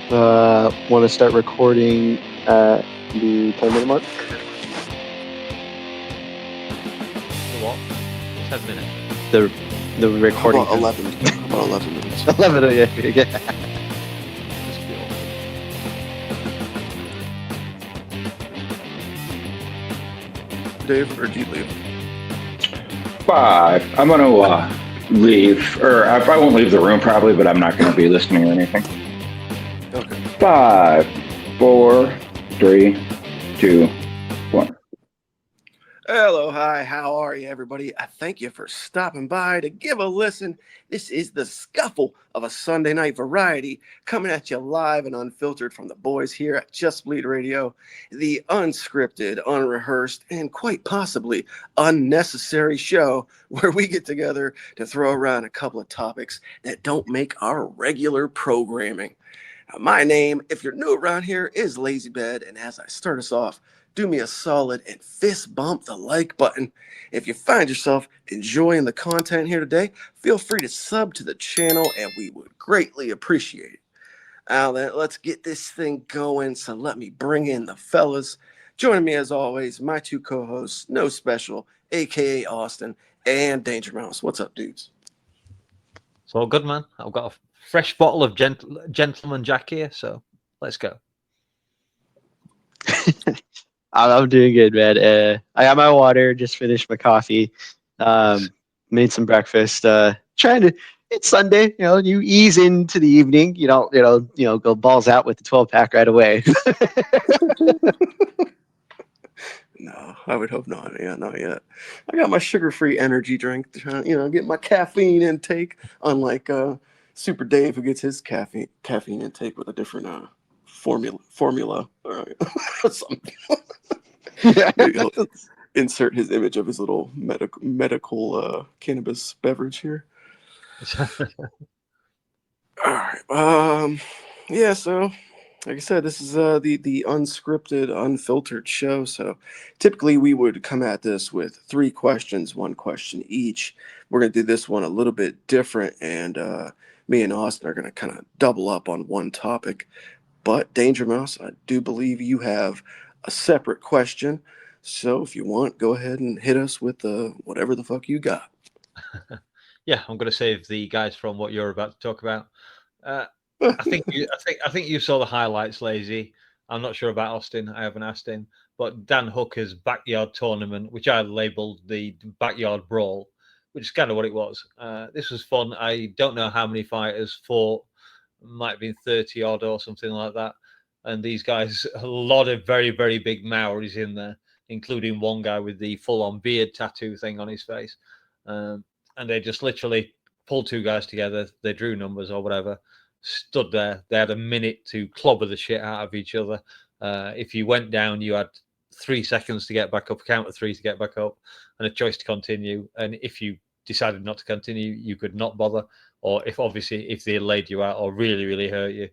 Want to start recording at the 10-minute mark? The what? 10 minutes. The recording. How about 11? How about 11 minutes? 11. Yeah. Just feel. Dave, or do you leave? 5. I'm gonna leave, or I won't leave the room probably, but I'm not gonna be listening or anything. Okay. 5, 4, 3, 2, 1. Hello, hi, how are you, everybody? I thank you for stopping by to give a listen. This is the Scuffle of a Sunday Night Variety, coming at you live and unfiltered from the boys here at Just Bleed Radio, the unscripted, unrehearsed, and quite possibly unnecessary show where we get together to throw around a couple of topics that don't make our regular programming. Now, my name, if you're new around here, is LazyBed, and as I start us off, do me a solid and fist bump the like button. If you find yourself enjoying the content here today, feel free to sub to the channel and we would greatly appreciate it. Now then, let's get this thing going. So let me bring in the fellas. Joining me as always, my two co-hosts, No Special, aka Austin, and DangerMouse. What's up, dudes? It's all good, man. I've got a fresh bottle of Gentleman Jack here, so let's go. I'm doing good, man. I got my water. Just finished my coffee. Made some breakfast. Trying to. It's Sunday. You ease into the evening. You don't. Go balls out with the 12-pack right away. No, I would hope not. Yeah, not yet. I got my sugar-free energy drink. Get my caffeine intake. Unlike Super Dave, who gets his caffeine intake with a different formula or something. Maybe I'll insert his image of his little medical cannabis beverage here. All right. Yeah. So, like I said, this is the unscripted, unfiltered show. So, typically we would come at this with 3 questions, 1 question each. We're gonna do this one a little bit different, and me and Austin are gonna kind of double up on one topic. But DangerMouse, I do believe you have a separate question. So if you want, go ahead and hit us with whatever the fuck you got. Yeah, I'm going to save the guys from what you're about to talk about. I think you saw the highlights, Lazy. I'm not sure about Austin. I haven't asked him. But Dan Hooker's backyard tournament, which I labelled the backyard brawl, which is kind of what it was. This was fun. I don't know how many fighters fought. Might have been 30 odd or something like that. And these guys, a lot of very, very big Maoris in there, including one guy with the full-on beard tattoo thing on his face. And they just literally pulled 2 guys together. They drew numbers or whatever, stood there. They had a minute to clobber the shit out of each other. If you went down, you had 3 seconds to get back up, a count of 3 to get back up, and a choice to continue. And if you decided not to continue, you could not bother. Or if they laid you out or really, really hurt you,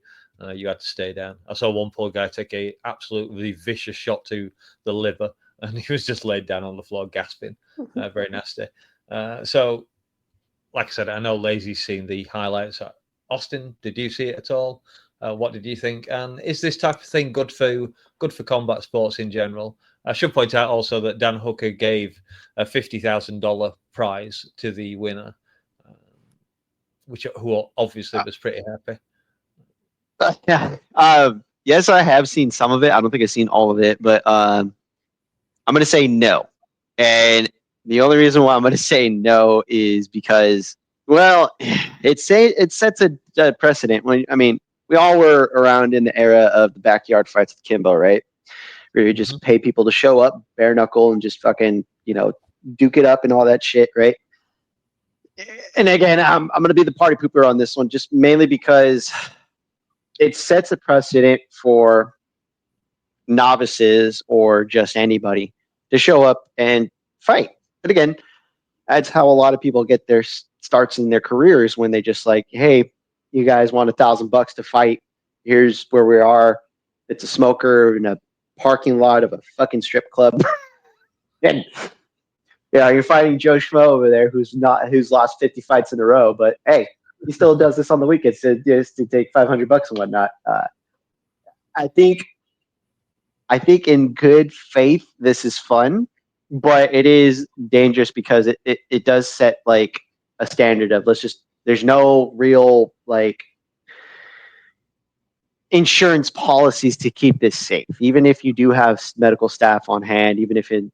you had to stay down. I saw one poor guy take a absolutely vicious shot to the liver, and he was just laid down on the floor gasping. Very nasty. So, like I said, I know Lazy's seen the highlights. Austin, did you see it at all? What did you think? And is this type of thing good for combat sports in general? I should point out also that Dan Hooker gave a $50,000 prize to the winner, who obviously was pretty happy. Yes, I have seen some of it. I don't think I've seen all of it, but I'm going to say no. And the only reason why I'm going to say no is because, well, it sets a precedent. We all were around in the era of the backyard fights with Kimbo, right? Where you just pay people to show up, bare knuckle, and just fucking, duke it up and all that shit, right? And again, I'm going to be the party pooper on this one, just mainly because it sets a precedent for novices or just anybody to show up and fight. But again, that's how a lot of people get their starts in their careers, when they just like, hey, you guys want $1,000 to fight? Here's where we are. It's a smoker in a parking lot of a fucking strip club. And you're fighting Joe Schmo over there who's lost 50 fights in a row, but hey, he still does this on the weekends to take $500 and whatnot. I think in good faith, this is fun, but it is dangerous because it does set like a standard of there's no real like insurance policies to keep this safe. Even if you do have medical staff on hand, even if you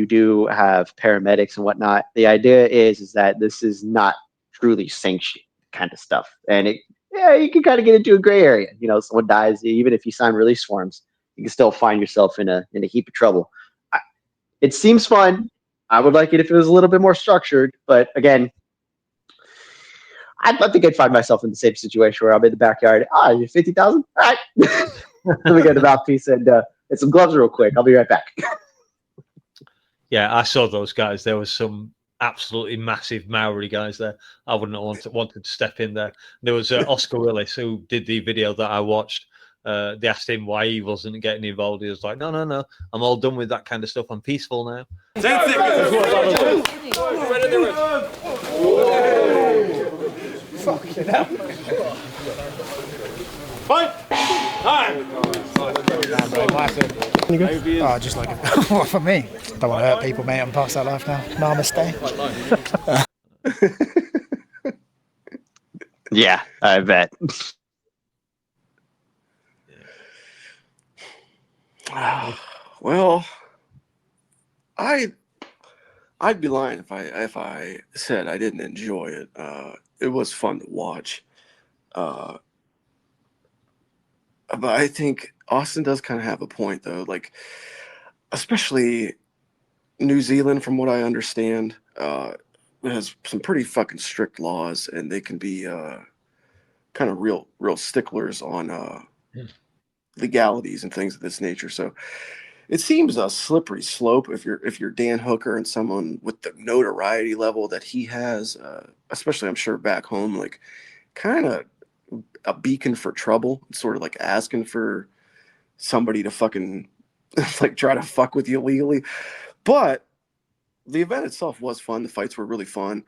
do have paramedics and whatnot, the idea is that this is not truly sanctioned kind of stuff. And you can kind of get into a gray area. Someone dies, even if you sign release forms, you can still find yourself in a heap of trouble. It seems fun. I would like it if it was a little bit more structured, but again, I think I'd find myself in the same situation where I'm in the backyard. 50,000? All right. Let me get the mouthpiece and some gloves real quick. I'll be right back. Yeah, I saw those guys. There was some absolutely massive Maori guys there. I wouldn't have wanted to step in there. There was Oscar Willis who did the video that I watched. They asked him why he wasn't getting involved. He was like, no. I'm all done with that kind of stuff. I'm peaceful now. 10 seconds. Fucking hell. Fight! Time! Oh, just like what for me? Don't want to hurt people, mate. I'm past that life now. Namaste. Yeah, I bet. Well, I'd be lying if I said I didn't enjoy it. It was fun to watch. But I think Austin does kind of have a point, though. Like, especially New Zealand, from what I understand, has some pretty fucking strict laws, and they can be kind of real sticklers on legalities and things of this nature. So it seems a slippery slope if you're Dan Hooker and someone with the notoriety level that he has, especially I'm sure back home, like kind of a beacon for trouble, sort of like asking for somebody to fucking like try to fuck with you legally. But the event itself was fun. The fights were really fun.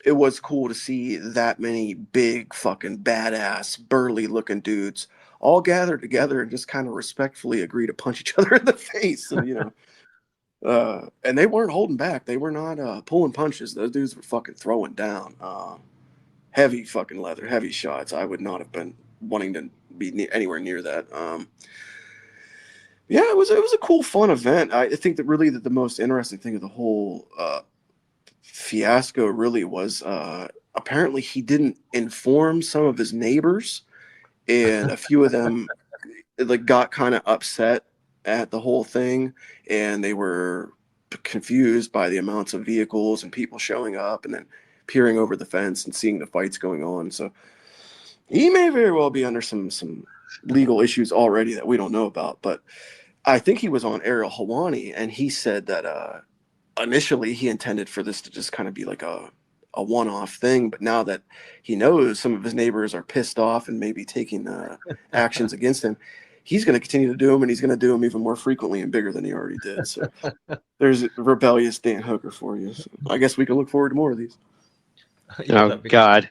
It was cool to see that many big fucking badass burly looking dudes all gather together and just kind of respectfully agree to punch each other in the face. And, and they weren't holding back. They were not pulling punches. Those dudes were fucking throwing down heavy fucking leather, heavy shots. I would not have been wanting to be anywhere near that. Yeah, it was a cool, fun event. I think that really the most interesting thing of the whole fiasco really was apparently he didn't inform some of his neighbors, and a few of them like got kind of upset at the whole thing, and they were confused by the amounts of vehicles and people showing up and then peering over the fence and seeing the fights going on. So he may very well be under some legal issues already that we don't know about. But I think he was on Ariel Helwani, and he said that initially he intended for this to just kind of be like a one-off thing, but now that he knows some of his neighbors are pissed off and maybe taking actions against him, he's going to continue to do them, and he's going to do them even more frequently and bigger than he already did. So there's rebellious Dan Hooker for you. So I guess we can look forward to more of these. Oh, God.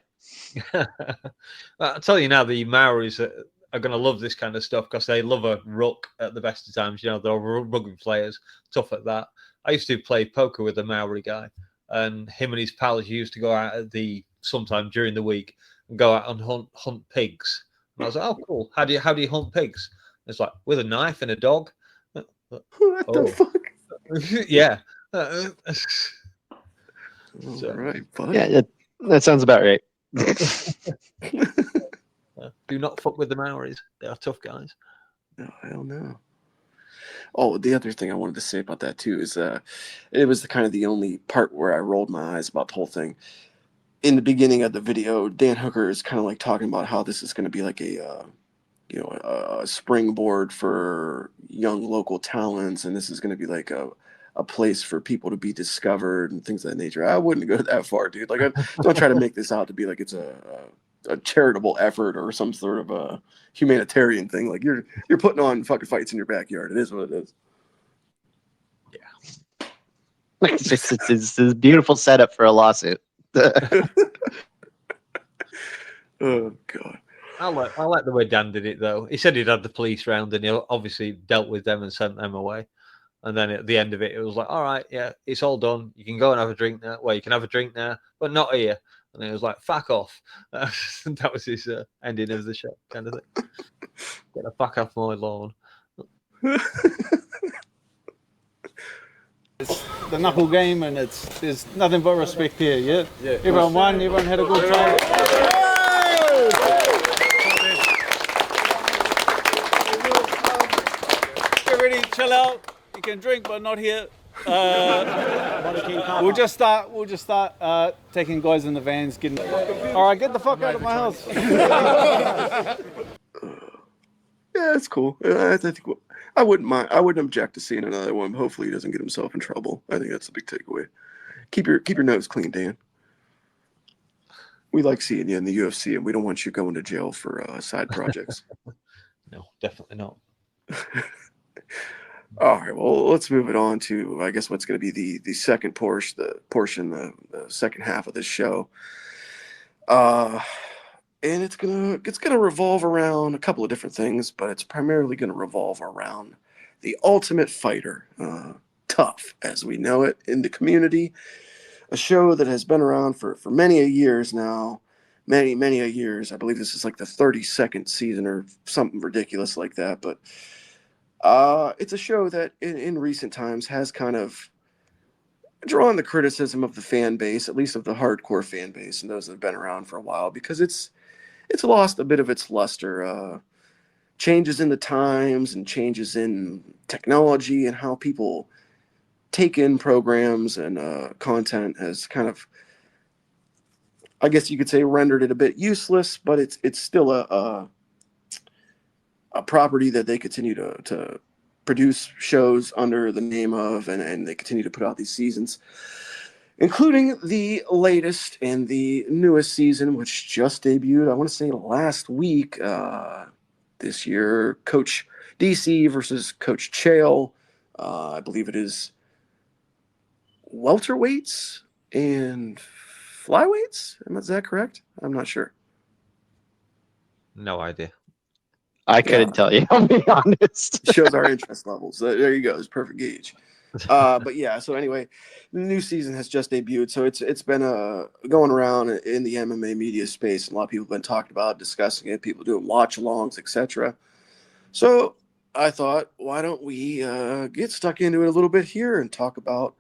I'll tell you now, the Maoris are going to love this kind of stuff because they love a ruck at the best of times. They're rugby players, tough at that. I used to play poker with a Maori guy, and him and his pals used to go out sometime during the week and go out and hunt pigs. And I was like, "Oh, cool! How do you hunt pigs?" And it's like with a knife and a dog. What the fuck? Yeah. All right, buddy. Yeah, that sounds about right. Do not fuck with the Maoris. They are tough guys. No, hell no. Oh, the other thing I wanted to say about that too is it was the only part where I rolled my eyes about the whole thing. In the beginning of the video, Dan Hooker is kind of like talking about how this is going to be like a springboard for young local talents, and this is going to be like a place for people to be discovered and things of that nature. I wouldn't go that far, dude. Like, I don't try to make this out to be like it's a charitable effort or some sort of a humanitarian thing. Like, you're putting on fucking fights in your backyard. It is what it is. Yeah. It's a beautiful setup for a lawsuit. Oh, God. I like the way Dan did it, though. He said he'd had the police round, and he obviously dealt with them and sent them away. And then at the end of it, it was like, all right, yeah, it's all done. You can go and have a drink now. Well, you can have a drink now, but not here. And it was like, fuck off. That was his ending of the show, kind of thing. Get the fuck off my lawn. It's the knuckle game, and there's nothing but respect here. Yeah. Everyone won. Everyone had a good time. Get ready, chill out. You can drink, but not here. We'll just start taking guys in the vans. All right, get the fuck out of my house. Yeah, it's cool. I think I wouldn't mind. I wouldn't object to seeing another one. Hopefully, he doesn't get himself in trouble. I think that's a big takeaway. Keep your nose clean, Dan. We like seeing you in the UFC, and we don't want you going to jail for side projects. No, definitely not. All right, well, let's move it on to, I guess, what's going to be the second portion, the second half of this show. And it's gonna revolve around a couple of different things, but it's primarily going to revolve around the Ultimate Fighter, Tough, as we know it in the community. A show that has been around for many a years now, many a years. I believe this is like the 32nd season or something ridiculous like that, but. It's a show that in recent times has kind of drawn the criticism of the fan base, at least of the hardcore fan base and those that have been around for a while, because it's lost a bit of its luster. Changes in the times and changes in technology and how people take in programs and content has kind of, I guess you could say, rendered it a bit useless, but it's still a property that they continue to produce shows under the name of, and they continue to put out these seasons, including the latest and the newest season, which just debuted, I want to say last week, this year, Coach DC versus Coach Chael. I believe it is welterweights and flyweights. Is that correct? I'm not sure. No idea. I couldn't tell you. I'll be honest. Shows our interest levels. There you go. It's perfect gauge. But yeah. So anyway, the new season has just debuted. So it's been going around in the MMA media space. And a lot of people have been talking about, discussing it. People doing watch-alongs, etc. So I thought, why don't we get stuck into it a little bit here and talk about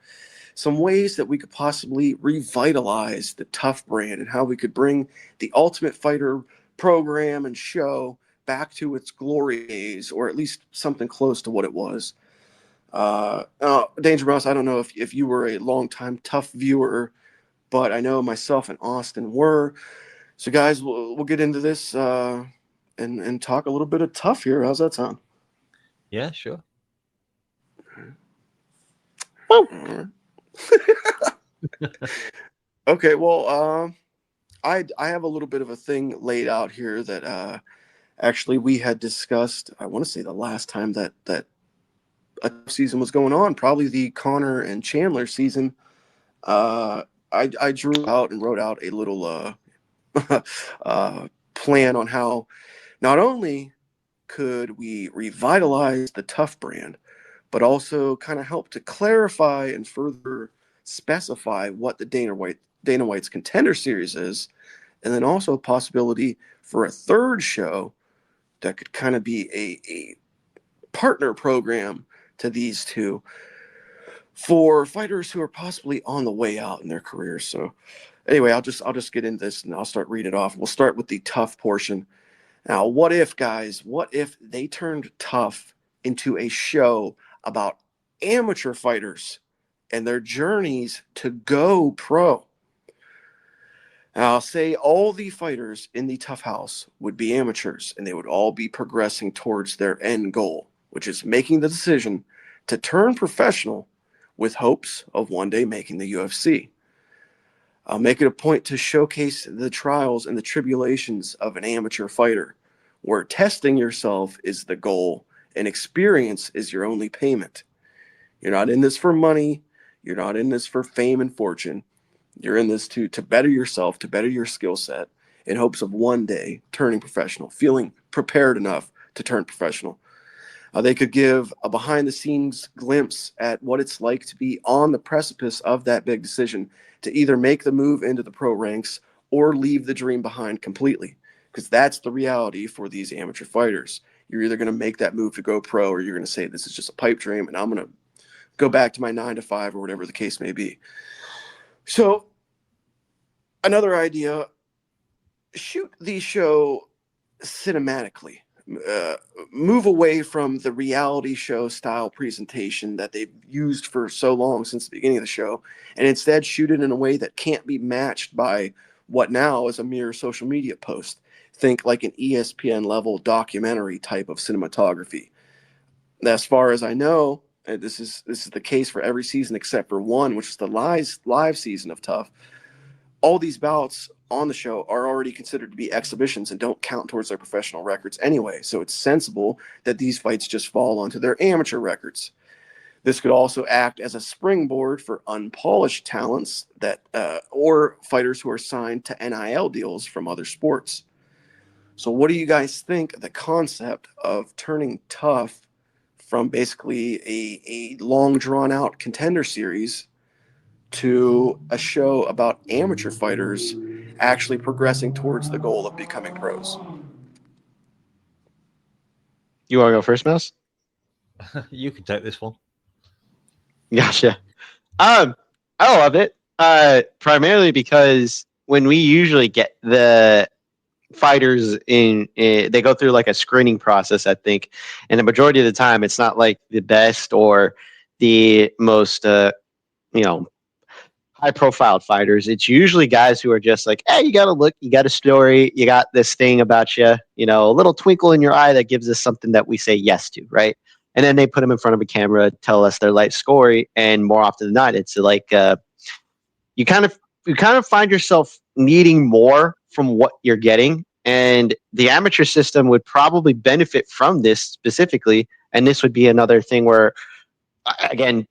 some ways that we could possibly revitalize the Tough brand and how we could bring the Ultimate Fighter program and show back to its glory days, or at least something close to what it was. DangerMouse, I don't know if you were a longtime Tough viewer, but I know myself and Austin were. So guys, we'll get into this and talk a little bit of Tough here. How's that sound? Yeah, sure. Okay, well, I have a little bit of a thing laid out here that actually we had discussed. I want to say the last time that a season was going on, probably the Connor and Chandler season. I drew out and wrote out a little plan on how not only could we revitalize the Tough brand, but also kind of help to clarify and further specify what the Dana White's Contender Series is, and then also a possibility for a third show that could kind of be a partner program to these two for fighters who are possibly on the way out in their careers. So anyway, I'll just get into this and I'll start reading it off. We'll start with the Tough portion. Now, what if they turned Tough into a show about amateur fighters and their journeys to go pro? Now, I'll say all the fighters in the Tough House would be amateurs, and they would all be progressing towards their end goal, which is making the decision to turn professional with hopes of one day making the UFC. I'll make it a point to showcase the trials and the tribulations of an amateur fighter, where testing yourself is the goal and experience is your only payment. You're not in this for money. You're not in this for fame and fortune. You're in this to better yourself, to better your skill set, in hopes of one day turning professional, feeling prepared enough to turn professional. They could give a behind-the-scenes glimpse at what it's like to be on the precipice of that big decision to either make the move into the pro ranks or leave the dream behind completely, because that's the reality for these amateur fighters. You're either going to make that move to go pro, or you're going to say, this is just a pipe dream, and I'm going to go back to my 9 to 5 or whatever the case may be. So another idea, shoot the show cinematically. Move away from the reality show style presentation that they've used for so long since the beginning of the show, and instead shoot it in a way that can't be matched by what now is a mere social media post. Think like an ESPN level documentary type of cinematography. As far as I know, this is the case for every season except for one, which is the live season of Tough. All these bouts on the show are already considered to be exhibitions and don't count towards their professional records anyway. So it's sensible that these fights just fall onto their amateur records. This could also act as a springboard for unpolished talents that or fighters who are signed to NIL deals from other sports. So what do you guys think of the concept of turning Tough from basically a long drawn out contender series to a show about amateur fighters actually progressing towards the goal of becoming pros? You want to go first, Mouse? You can take this one. Gotcha. I love it. Primarily because when we usually get the fighters they go through like a screening process, I think, and the majority of the time it's not like the best or the most high profile fighters. It's usually guys who are just like, hey, you got a look, you got a story, you got this thing about you, a little twinkle in your eye that gives us something that we say yes to, right? And then they put them in front of a camera, tell us their life story, and more often than not, it's like you kind of find yourself needing more from what you're getting, and the amateur system would probably benefit from this specifically. And this would be another thing where, again,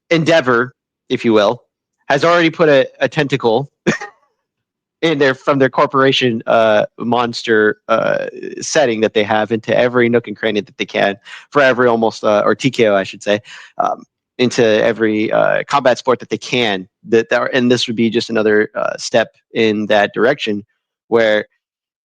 Endeavor, if you will, has already put a tentacle in there from their corporation monster setting that they have into every nook and cranny that they can for every almost or TKO, I should say, into every combat sport that they can. And this would be just another step in that direction, where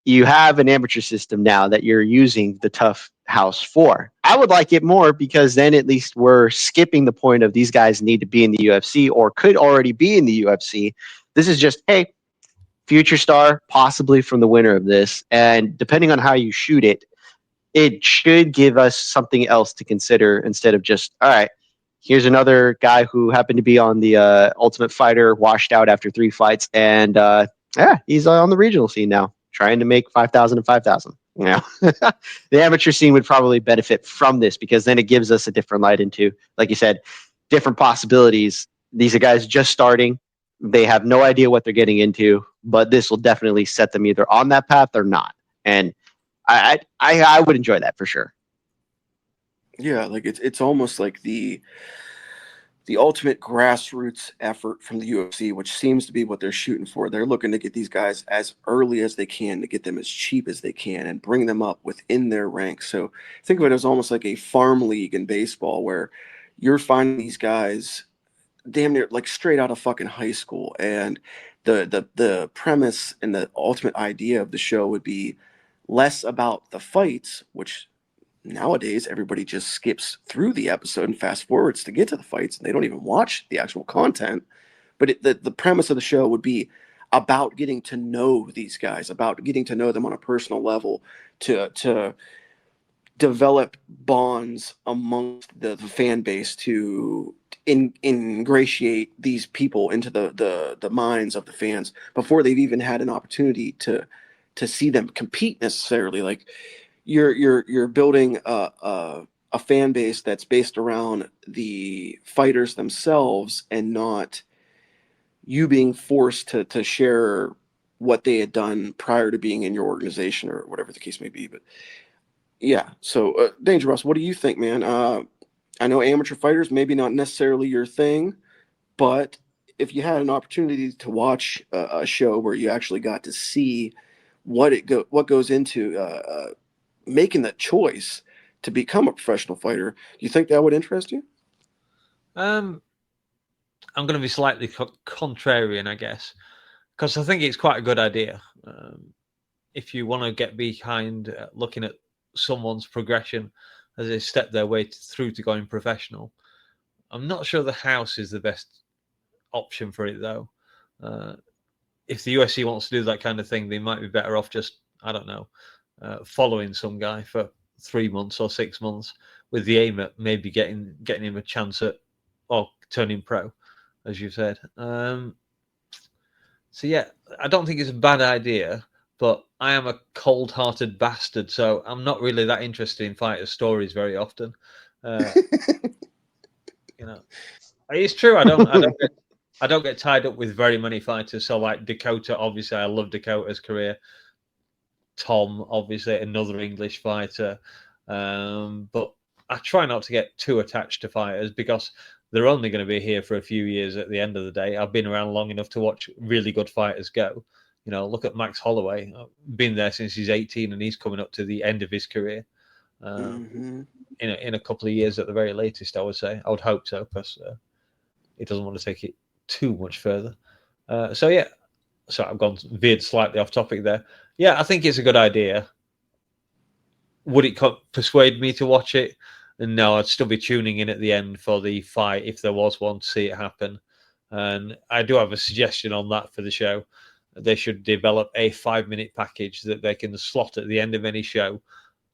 you have an amateur system now that you're using the Tough House for. I would like it more, because then at least we're skipping the point of these guys need to be in the UFC or could already be in the UFC. This is just, hey, future star, possibly from the winner of this. And depending on how you shoot it, it should give us something else to consider instead of just, all right, here's another guy who happened to be on the Ultimate Fighter, washed out after 3 fights, and he's on the regional scene now, trying to make 5,000 and 5,000. The amateur scene would probably benefit from this, because then it gives us a different light into, like you said, different possibilities. These are guys just starting. They have no idea what they're getting into, but this will definitely set them either on that path or not. And I would enjoy that for sure. Yeah, like it's almost like the ultimate grassroots effort from the UFC, which seems to be what they're shooting for. They're looking to get these guys as early as they can, to get them as cheap as they can, and bring them up within their ranks. So think of it as almost like a farm league in baseball, where you're finding these guys damn near like straight out of fucking high school. And the premise and the ultimate idea of the show would be less about the fights, which nowadays everybody just skips through the episode and fast forwards to get to the fights, and they don't even watch the actual content. But the premise of the show would be about getting to know these guys, about getting to know them on a personal level, to develop bonds amongst the fan base, to ingratiate these people into the minds of the fans before they've even had an opportunity to see them compete necessarily. Like, you're building a fan base that's based around the fighters themselves, and not you being forced to share what they had done prior to being in your organization, or whatever the case may be. But yeah, so DangerMouse, what do you think, man? I know amateur fighters, maybe not necessarily your thing, but if you had an opportunity to watch a show where you actually got to see what goes into making that choice to become a professional fighter, do you think that would interest you? I'm going to be slightly contrarian, I guess, because I think it's quite a good idea. If you want to get behind looking at someone's progression as they step their way through to going professional, I'm not sure the house is the best option for it, though. If the UFC wants to do that kind of thing, they might be better off just, I don't know, following some guy for 3 months or 6 months with the aim at maybe getting him a chance at or turning pro, as you said. So yeah, I don't think it's a bad idea, but I am a cold-hearted bastard, so I'm not really that interested in fighters' stories very often. You know, it's true. I don't get tied up with very many fighters. So like Dakota, obviously, I love Dakota's career. Tom, obviously, another English fighter. But I try not to get too attached to fighters because they're only going to be here for a few years at the end of the day. I've been around long enough to watch really good fighters go. You know, look at Max Holloway. Been there since he's 18 and he's coming up to the end of his career. In a couple of years at the very latest, I would say. I would hope so, because he doesn't want to take it too much further. So yeah, so I've veered slightly off topic there. Yeah, I think it's a good idea. Would it persuade me to watch it? No, I'd still be tuning in at the end for the fight if there was one to see it happen. And I do have a suggestion on that for the show. They should develop a 5-minute package that they can slot at the end of any show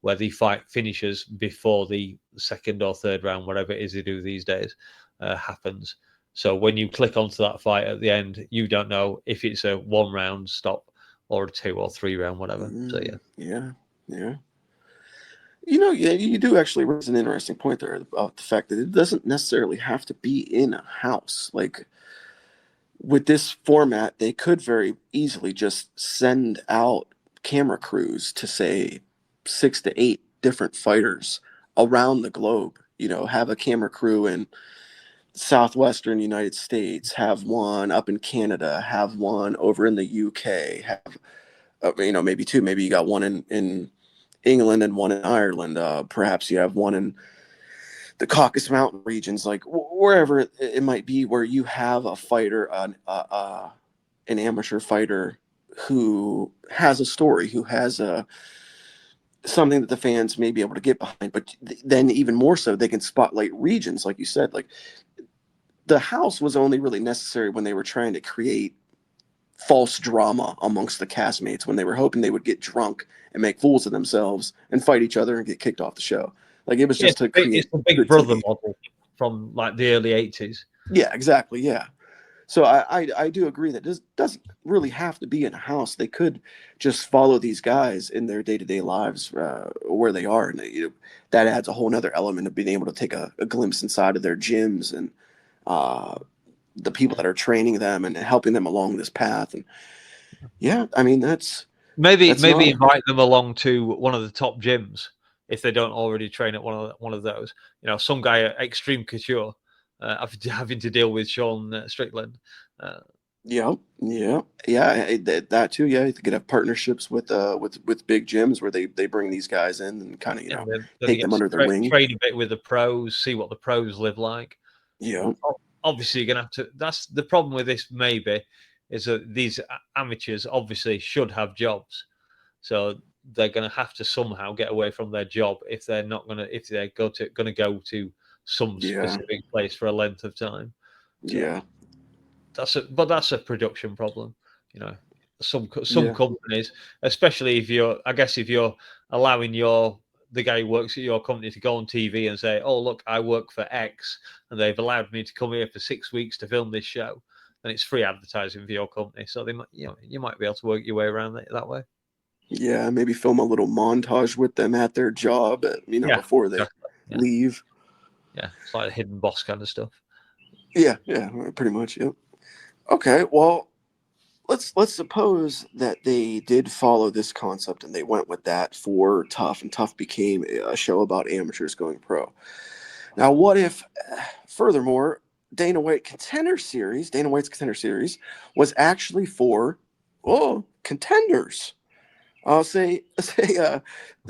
where the fight finishes before the second or third round, whatever it is they do these days, happens. So when you click onto that fight at the end, you don't know if it's a 1-round stop or a 2 or 3 round, whatever. So yeah. You know, yeah, you do actually raise an interesting point there about the fact that it doesn't necessarily have to be in a house. Like with this format, they could very easily just send out camera crews to say 6 to 8 different fighters around the globe. You know, have a camera crew in southwestern United States, have one up in Canada, have one over in the UK, have maybe 2. Maybe you got one in England and one in Ireland. Perhaps you have one in the Caucasus Mountain regions, like wherever it might be, where you have a fighter, an amateur fighter who has a story, who has something that the fans may be able to get behind. But then even more so, they can spotlight regions, like you said. Like the house was only really necessary when they were trying to create false drama amongst the castmates, when they were hoping they would get drunk and make fools of themselves and fight each other and get kicked off the show. Like it was just to create. It's the Big Brother model from like the early 80s. Yeah, exactly. Yeah. So I do agree that this doesn't really have to be in a house. They could just follow these guys in their day-to-day lives where they are. And that adds a whole nother element of being able to take a glimpse inside of their gyms and the people that are training them and helping them along this path. And yeah, I mean, maybe invite them along to one of the top gyms if they don't already train at one of those. You know, some guy at Extreme Couture having to deal with Sean Strickland. That too. Yeah, you could have partnerships with big gyms where they bring these guys in and kind of take them under their wing, train a bit with the pros, see what the pros live like. Yeah. Obviously, you're gonna have to. That's the problem with this. Maybe is that these amateurs obviously should have jobs, so they're gonna have to somehow get away from their job if they're not gonna gonna go to some specific place for a length of time. Yeah, that's a production problem. You know, some companies, especially if you're allowing the guy who works at your company to go on TV and say, "Oh, look, I work for X, and they've allowed me to come here for 6 weeks to film this show," then it's free advertising for your company. So they might, you might be able to work your way around it that way. Yeah, maybe film a little montage with them at their job, before they leave. Yeah, it's like a hidden boss kind of stuff. Yeah, pretty much. Yeah. Okay, well, let's suppose that they did follow this concept and they went with that for Tough, and Tough became a show about amateurs going pro. Now, what if, furthermore, Dana White's Contender Series was actually for contenders. I'll say the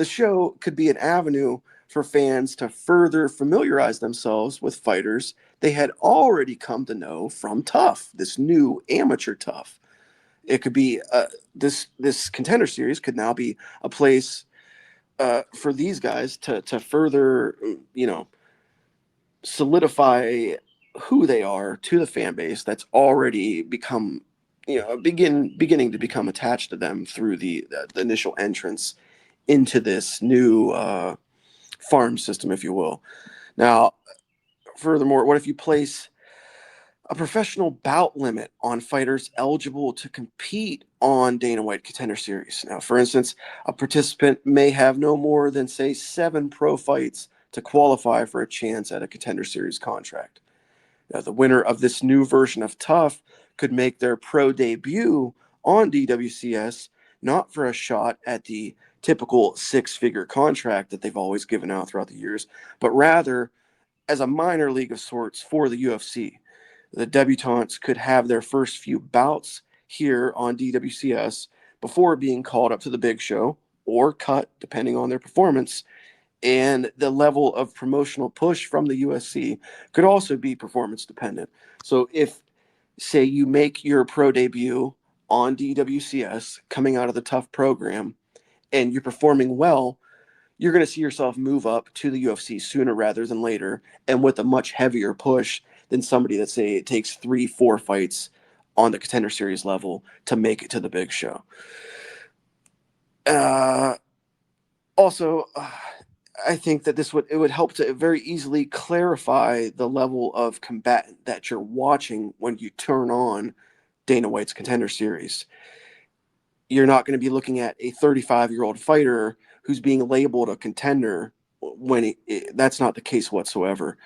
show could be an avenue for fans to further familiarize themselves with fighters they had already come to know from Tough, this new amateur Tough. It could be this Contender Series could now be a place for these guys to further, solidify who they are to the fan base that's already become, beginning to become attached to them through the initial entrance into this new farm system, if you will. Now, furthermore, what if you place a professional bout limit on fighters eligible to compete on Dana White Contender Series? Now, for instance, a participant may have no more than, say, 7 pro fights to qualify for a chance at a Contender Series contract. Now, the winner of this new version of Tough could make their pro debut on DWCS, not for a shot at the typical 6-figure contract that they've always given out throughout the years, but rather as a minor league of sorts for the UFC. The debutantes could have their first few bouts here on DWCS before being called up to the big show or cut, depending on their performance. And the level of promotional push from the UFC could also be performance dependent. So if, say, you make your pro debut on DWCS coming out of the Tough program and you're performing well, you're going to see yourself move up to the UFC sooner rather than later, and with a much heavier push than somebody that, say, it takes 3-4 fights on the Contender Series level to make it to the big show. Also, I think that it would help to very easily clarify the level of combatant that you're watching when you turn on Dana White's Contender Series. You're not going to be looking at a 35-year-old fighter who's being labeled a contender when that's not the case whatsoever.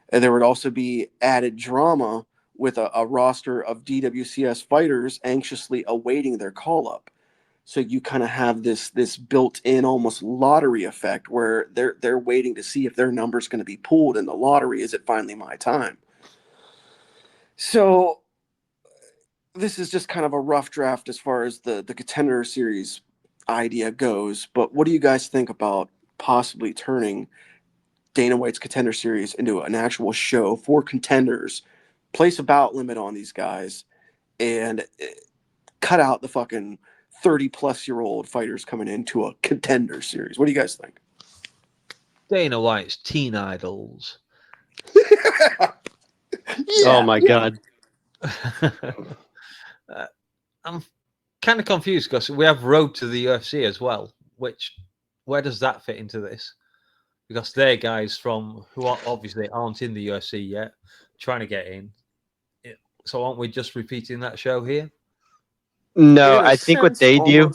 And there would also be added drama with a roster of DWCS fighters anxiously awaiting their call-up. So you kind of have this built-in almost lottery effect where they're waiting to see if their number's going to be pulled in the lottery. Is it finally my time? So this is just kind of a rough draft as far as the Contender Series idea goes. But what do you guys think about possibly turning Dana White's Contender Series into an actual show for contenders, place a bout limit on these guys, and cut out the fucking 30-plus-year-old fighters coming into a Contender Series? What do you guys think? Dana White's teen idols. Oh my God. I'm kind of confused because we have Road to the UFC as well. Where does that fit into this? Because they're guys who obviously aren't in the UFC yet, trying to get in. So aren't we just repeating that show here? No, I think what they do.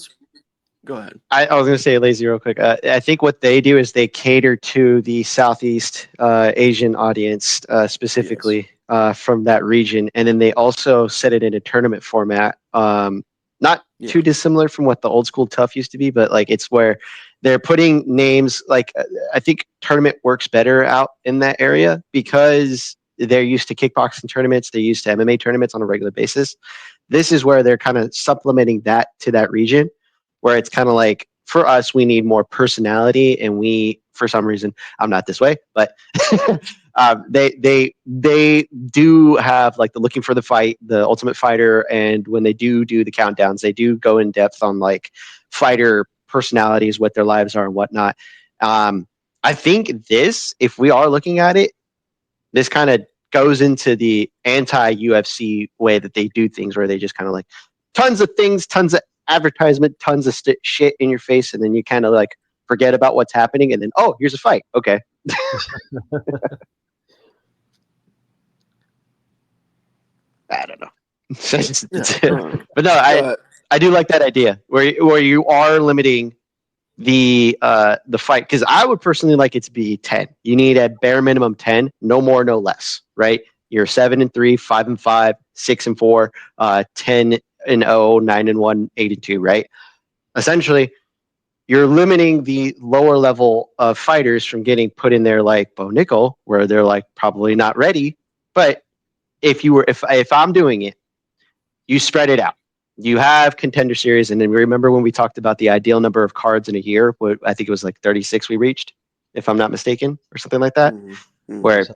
Go ahead. I was going to say Lazy real quick. I think what they do is they cater to the Southeast Asian audience specifically from that region, and then they also set it in a tournament format. Not too dissimilar from what the old school Tough used to be, but like it's where they're putting names. Like I think tournament works better out in that area because they're used to kickboxing tournaments. They're used to MMA tournaments on a regular basis. This is where they're kind of supplementing that to that region, where it's kind of like, for us, we need more personality, and we, for some reason, I'm not this way, but they do have like the looking for the fight, the Ultimate Fighter, and when they do the countdowns, they do go in depth on like fighter personalities, what their lives are and whatnot. I think this, if we are looking at it, this kind of goes into the anti-UFC way that they do things, where they just kind of like tons of things, tons of advertisement, tons of shit in your face, and then you kind of like forget about what's happening, and then here's a fight. Okay. I don't know. But no, I do like that idea where you are limiting the fight, because I would personally like it to be 10. You need a bare minimum 10, no more, no less, right? You're 7-3, 5-5, 6-4, 10-0, 9-1, 8-2, right? Essentially, you're limiting the lower level of fighters from getting put in there like Bo Nickel, where they're like probably not ready, but if I'm doing it, you spread it out. You have Contender Series, and then remember when we talked about the ideal number of cards in a year? What I think it was like 36 we reached, if I'm not mistaken, or something like that. Where,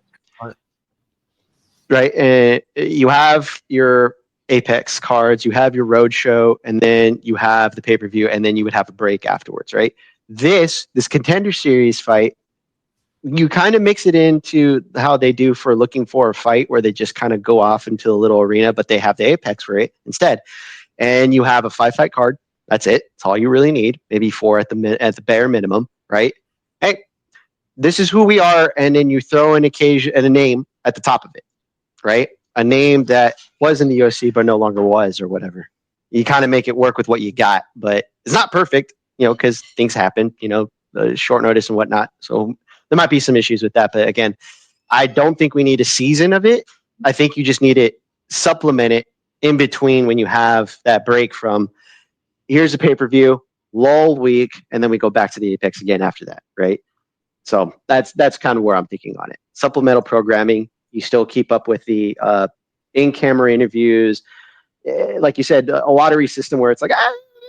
right? And you have your Apex cards, you have your Roadshow, and then you have the pay-per-view, and then you would have a break afterwards, right? This Contender Series fight, you kind of mix it into how they do for Looking for a Fight, where they just kind of go off into a little arena, but they have the Apex for it instead. And you have a 5-fight card. That's it. That's all you really need. Maybe 4 at the bare minimum, right? Hey, this is who we are, and then you throw an occasion and a name at the top of it, right? A name that was in the UFC but no longer was, or whatever. You kind of make it work with what you got, but it's not perfect, because things happen, short notice and whatnot. So there might be some issues with that, but again, I don't think we need a season of it. I think you just need to supplement it in between when you have that break from here's a pay-per-view, lull week, and then we go back to the Apex again after that, right? So that's kind of where I'm thinking on it. Supplemental programming, you still keep up with the in-camera interviews. Like you said, a lottery system where it's like,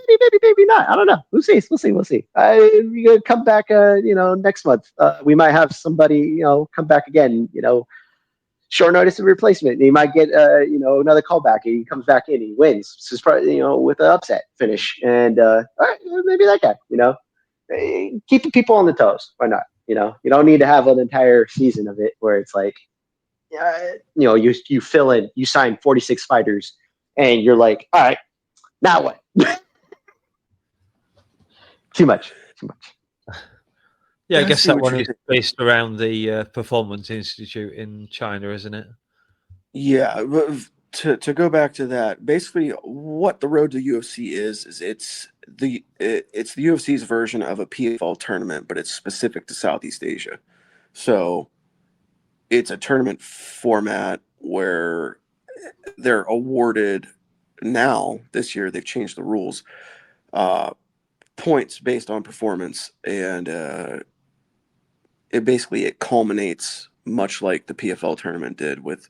maybe not. I don't know. We'll see. We're gonna come back, next month. We might have somebody, come back again, short notice of replacement. And he might get, another callback. He comes back in, he wins. This is probably, with an upset finish. And all right, maybe that guy, keep the people on the toes. Why not? You don't need to have an entire season of it where it's like, you fill in, you sign 46 fighters, and you're like, all right, now what? Too much. Yeah, I guess that one is based around the Performance Institute in China, isn't it? Yeah, to go back to that, basically what the Road to UFC is it's the UFC's version of a PFL tournament, but it's specific to Southeast Asia. So it's a tournament format where they're awarded now, this year they've changed the rules, points based on performance, and it culminates much like the PFL tournament did, with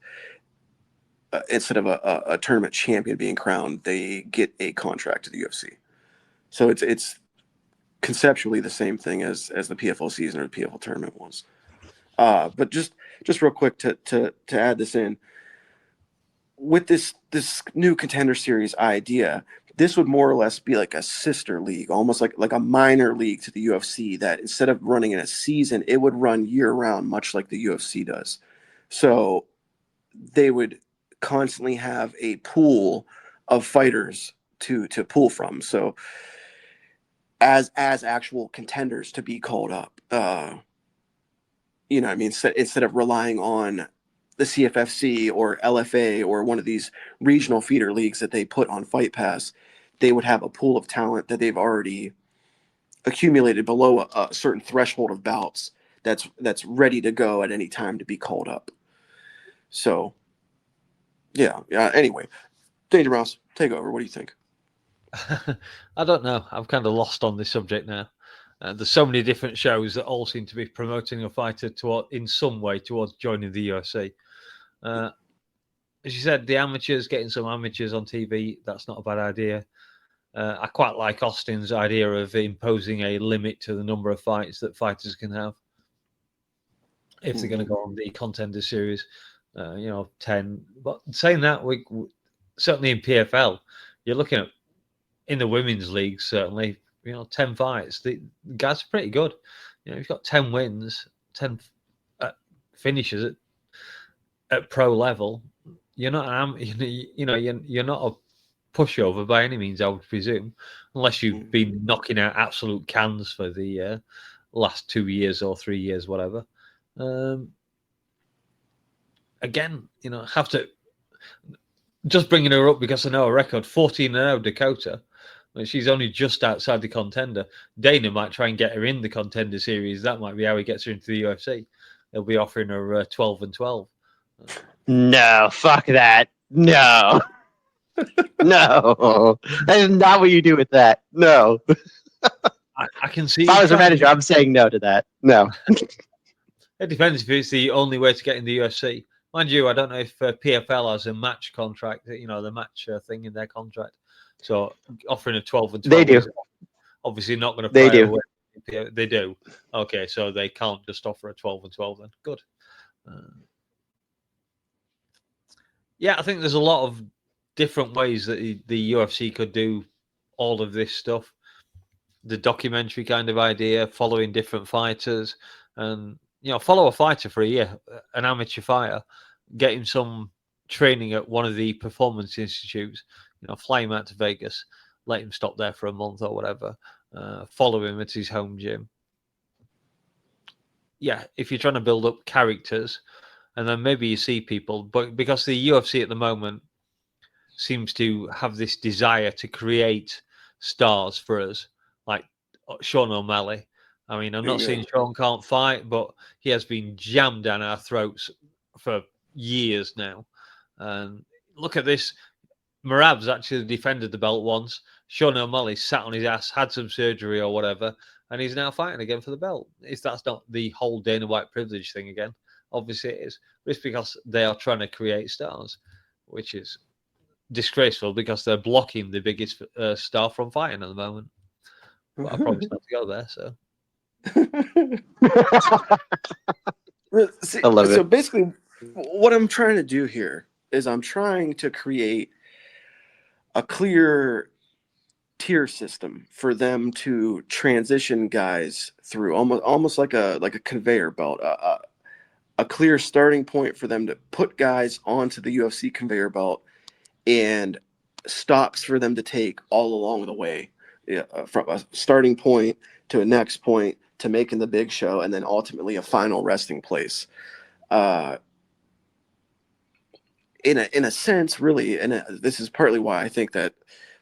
instead of a tournament champion being crowned, they get a contract to the UFC. So it's conceptually the same thing as the PFL season or the PFL tournament was. But just real quick to add this in, with this new Contender Series idea, this would more or less be like a sister league, almost like a minor league to the UFC, that instead of running in a season, it would run year-round, much like the UFC does. So they would constantly have a pool of fighters to pull from. So as actual contenders to be called up. Instead of relying on the CFFC or LFA or one of these regional feeder leagues that they put on Fight Pass, they would have a pool of talent that they've already accumulated below a certain threshold of bouts that's ready to go at any time to be called up. So, yeah. Anyway, DangerMouse, take over. What do you think? I don't know. I'm kind of lost on this subject now. There's so many different shows that all seem to be promoting a fighter in some way towards joining the UFC. As you said, the amateurs, getting some amateurs on TV, that's not a bad idea. I quite like Austin's idea of imposing a limit to the number of fights that fighters can have. If they're going to go on the Contender Series, 10. But saying that, we certainly in PFL, you're looking at, in the women's league, certainly, 10 fights. The guys are pretty good. You've got 10 wins, 10 finishes at pro level. You're not you're not a pushover by any means, I would presume, unless you've been knocking out absolute cans for the last 2 years or 3 years, whatever. Again, have to just bringing her up because I know a record 14-0 Dakota. She's only just outside the contender. Dana might try and get her in the Contender Series. That might be how he gets her into the UFC. They'll be offering her 12-12. No, fuck that. No. No. That is not what you do with that. No. I can see. If I was a manager, I'm saying no to that. No. It depends if it's the only way to get in the UFC. Mind you, I don't know if PFL has a match contract, the match thing in their contract. So offering a 12 and 12 They do. is obviously not going to They pry do. away. They do. Okay, so they can't just offer a 12 and 12 then. Good. Yeah, I think there's a lot of different ways that the UFC could do all of this stuff. The documentary kind of idea, following different fighters, and follow a fighter for a year, an amateur fighter, get him some training at one of the performance institutes. Fly him out to Vegas, let him stop there for a month or whatever. Follow him at his home gym. Yeah, if you're trying to build up characters, and then maybe you see people, but because the UFC at the moment seems to have this desire to create stars for us, like Sean O'Malley. I mean, I'm not saying Sean can't fight, but he has been jammed down our throats for years now. And look at this. Marab's actually defended the belt once. Sean O'Malley sat on his ass, had some surgery or whatever, and he's now fighting again for the belt. If that's not the whole Dana White privilege thing again, obviously it is. But it's because they are trying to create stars, which is disgraceful because they're blocking the biggest star from fighting at the moment. But I promise not to go there. So See, I love it. So basically, what I'm trying to do here is I'm trying to create a clear tier system for them to transition guys through, almost like a conveyor belt, a clear starting point for them to put guys onto the UFC conveyor belt, and stops for them to take all along the way, from a starting point to a next point to making the big show, and then ultimately a final resting place. In a sense, really, and this is partly why I think that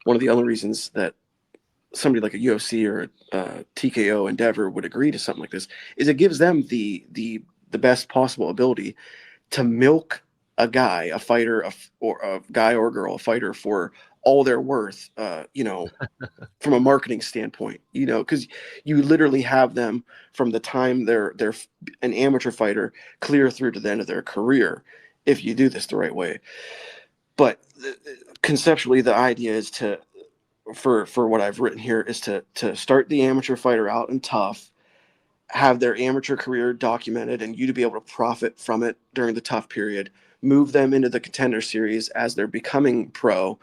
one of the only reasons that somebody like a UFC or a TKO Endeavor would agree to something like this is it gives them the best possible ability to milk a guy, a fighter, or a guy or girl, a fighter, for all they're worth, from a marketing standpoint, because you literally have them from the time they're an amateur fighter clear through to the end of their career if you do this the right way. But conceptually, the idea is for what I've written here is to start the amateur fighter out and tough, have their amateur career documented, and you to be able to profit from it during the tough period, move them into the contender series as they're becoming pro,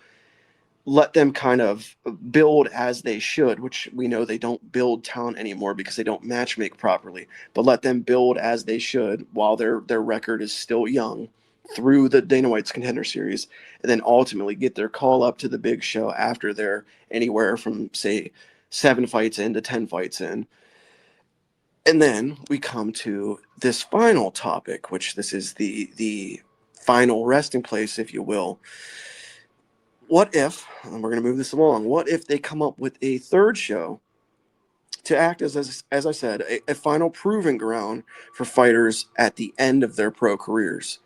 let them kind of build as they should, which we know they don't build talent anymore because they don't matchmake properly, but let them build as they should while their record is still young through the Dana White's contender series, and then ultimately get their call up to the big show after they're anywhere from, say, 7 fights in to 10 fights in. And then we come to this final topic, which this is the final resting place, if you will. What if, and we're going to move this along, what if they come up with a third show to act as I said, a final proving ground for fighters at the end of their pro careers?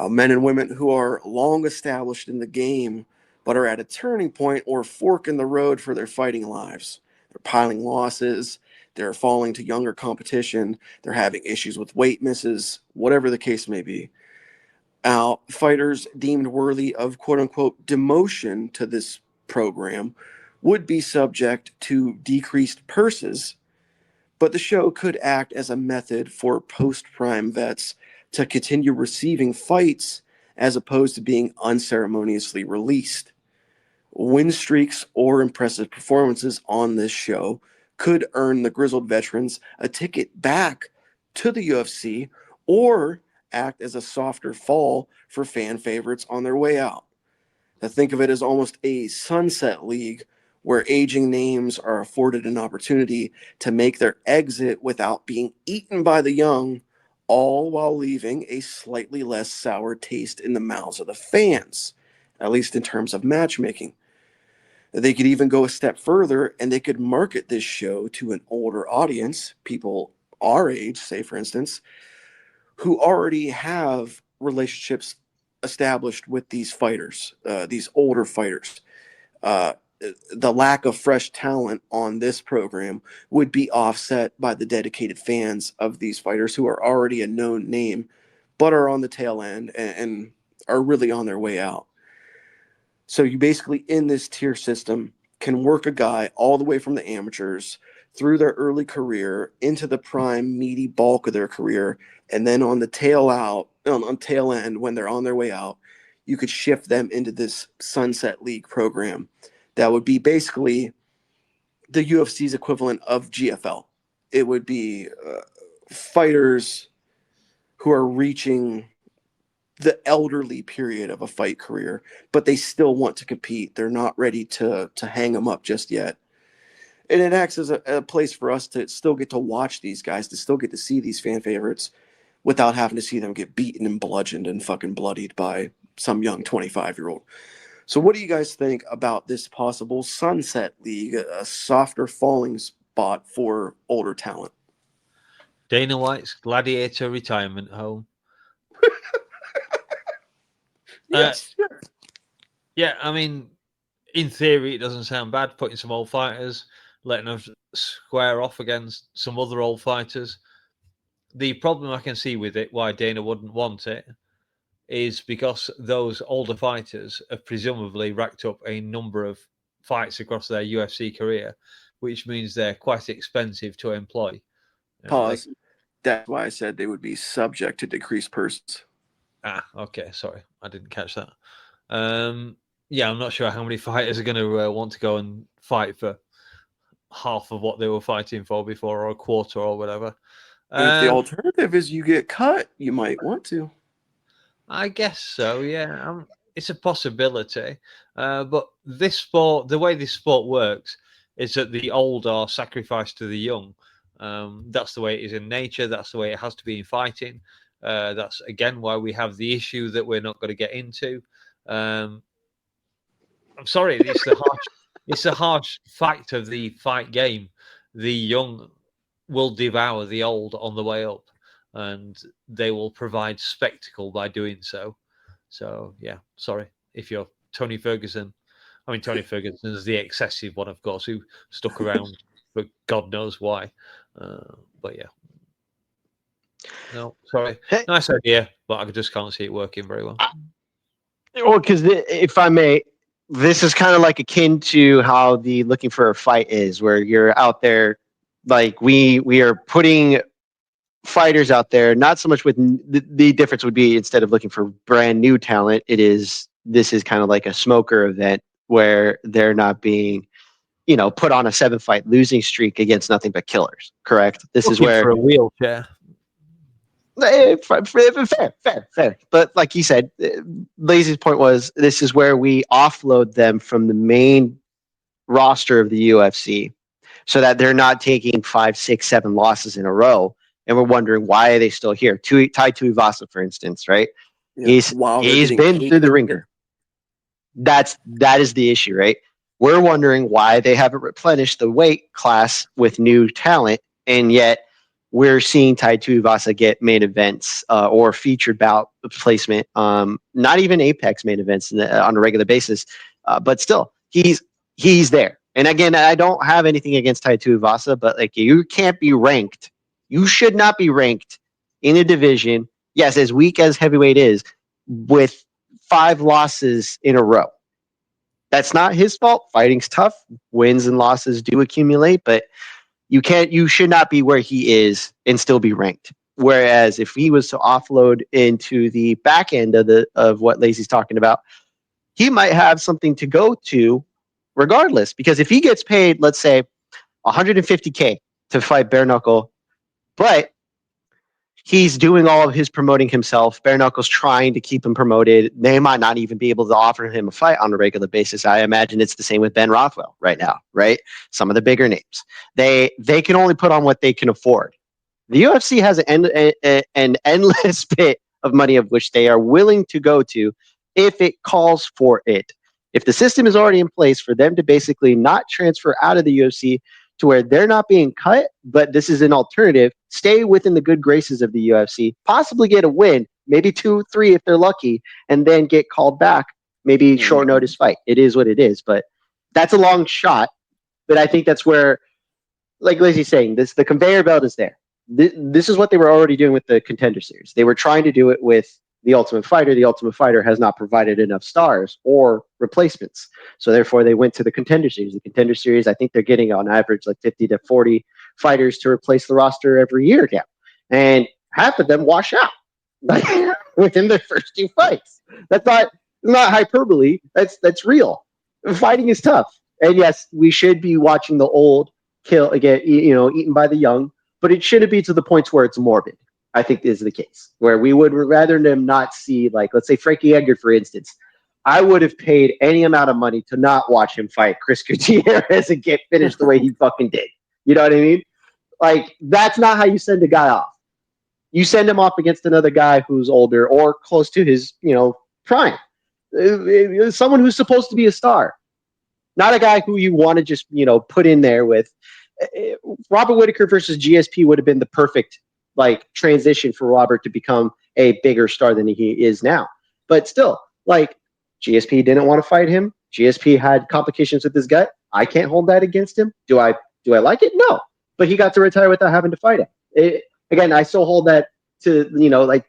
Men and women who are long established in the game, but are at a turning point or fork in the road for their fighting lives. They're piling losses. They're falling to younger competition. They're having issues with weight misses, whatever the case may be. Fighters deemed worthy of quote-unquote demotion to this program would be subject to decreased purses, but the show could act as a method for post-prime vets to continue receiving fights as opposed to being unceremoniously released. Win streaks or impressive performances on this show could earn the grizzled veterans a ticket back to the UFC, or act as a softer fall for fan favorites on their way out. Now think of it as almost a sunset league where aging names are afforded an opportunity to make their exit without being eaten by the young, all while leaving a slightly less sour taste in the mouths of the fans, at least in terms of matchmaking. They could even go a step further, and they could market this show to an older audience, people our age, say for instance, who already have relationships established with these fighters, these older fighters. The lack of fresh talent on this program would be offset by the dedicated fans of these fighters who are already a known name but are on the tail end and are really on their way out. So you basically, in this tier system, can work a guy all the way from the amateurs through their early career into the prime meaty bulk of their career, and then on the tail end, when they're on their way out, you could shift them into this Sunset League program that would be basically the UFC's equivalent of GFL. It would be fighters who are reaching the elderly period of a fight career, but they still want to compete. They're not ready to hang them up just yet. And it acts as a place for us to still get to watch these guys, to still get to see these fan favorites without having to see them get beaten and bludgeoned and fucking bloodied by some young 25-year-old. So what do you guys think about this possible Sunset League, a softer falling spot for older talent? Dana White's Gladiator Retirement Home. Yes. Yeah, I mean, in theory, it doesn't sound bad, putting some old fighters, letting them square off against some other old fighters. The problem I can see with it, why Dana wouldn't want it, is because those older fighters have presumably racked up a number of fights across their UFC career, which means they're quite expensive to employ. Pause. That's why I said they would be subject to decreased purses. Okay, sorry, I didn't catch that. Yeah, I'm not sure how many fighters are going to want to go and fight for half of what they were fighting for before, or a quarter, or whatever. If the alternative is you get cut, you might want to. I guess so, yeah. It's a possibility. But this sport, the way this sport works, is that the old are sacrificed to the young. That's the way it is in nature. That's the way it has to be in fighting. That's, again, why we have the issue that we're not going to get into. I'm sorry, it's the harsh fact of the fight game. The young will devour the old on the way up, and they will provide spectacle by doing so. So, yeah, sorry if you're Tony Ferguson. I mean, Tony Ferguson is the excessive one, of course, who stuck around for God knows why. But, yeah. No, sorry. Nice idea, but I just can't see it working very well. Well, because if I may, this is kind of like akin to how the looking for a fight is, where you're out there, like we are putting fighters out there, not so much with the difference would be, instead of looking for brand new talent, this is kind of like a smoker event where they're not being, put on a 7-fight losing streak against nothing but killers. Correct. This is where for a wheelchair. Fair. But like you said, Lazy's point was, this is where we offload them from the main roster of the UFC so that they're not taking 5, 6, 7 losses in a row. And we're wondering, why are they still here? Tai Tuivasa, for instance, right? Yeah, he's been through the ringer. That is the issue, right? We're wondering why they haven't replenished the weight class with new talent, and yet we're seeing Tai Tuivasa get main events or featured bout placement, not even Apex main events on a regular basis, but still, he's there. And again, I don't have anything against Tai Tuivasa, but like, you can't be ranked. You should not be ranked in a division, yes, as weak as heavyweight is, with 5 losses in a row. That's not his fault. Fighting's tough. Wins and losses do accumulate, but you should not be where he is and still be ranked. Whereas if he was to offload into the back end of what Lazy's talking about, he might have something to go to regardless. Because if he gets paid, let's say, $150K to fight bare knuckle, but he's doing all of his promoting himself, bare knuckle's trying to keep him promoted, they might not even be able to offer him a fight on a regular basis. I imagine it's the same with Ben Rothwell right now, right? Some of the bigger names, they can only put on what they can afford. The UFC has an endless pit of money of which they are willing to go to if it calls for it. If the system is already in place for them to basically not transfer out of the UFC to where they're not being cut, but this is an alternative, stay within the good graces of the UFC, possibly get a win, maybe 2, 3 if they're lucky, and then get called back, maybe short notice fight. It is what it is, but that's a long shot. But I think that's where, like Lazy's saying, the conveyor belt is there. this is what they were already doing with the Contender Series. They were trying to do it with the Ultimate Fighter. The Ultimate Fighter has not provided enough stars or replacements. So therefore, they went to the Contender Series. The Contender Series, I think they're getting on average like 50 to 40 fighters to replace the roster every year now. And half of them wash out within their first 2 fights. That's not hyperbole. That's real. Fighting is tough. And yes, we should be watching the old kill again, eaten by the young, but it shouldn't be to the points where it's morbid. I think is the case where we would rather them not see, like, let's say Frankie Edgar, for instance. I would have paid any amount of money to not watch him fight Chris Gutierrez and get finished the way he fucking did. You know what I mean? Like, that's not how you send a guy off. You send him off against another guy who's older or close to his, prime. Someone who's supposed to be a star. Not a guy who you want to just, put in there with. Robert Whittaker versus GSP would have been the perfect transition for Robert to become a bigger star than he is now. But still, GSP didn't want to fight him. GSP had complications with his gut. I can't hold that against him. Do I like it? No. But he got to retire without having to fight him. Again, I still hold that to,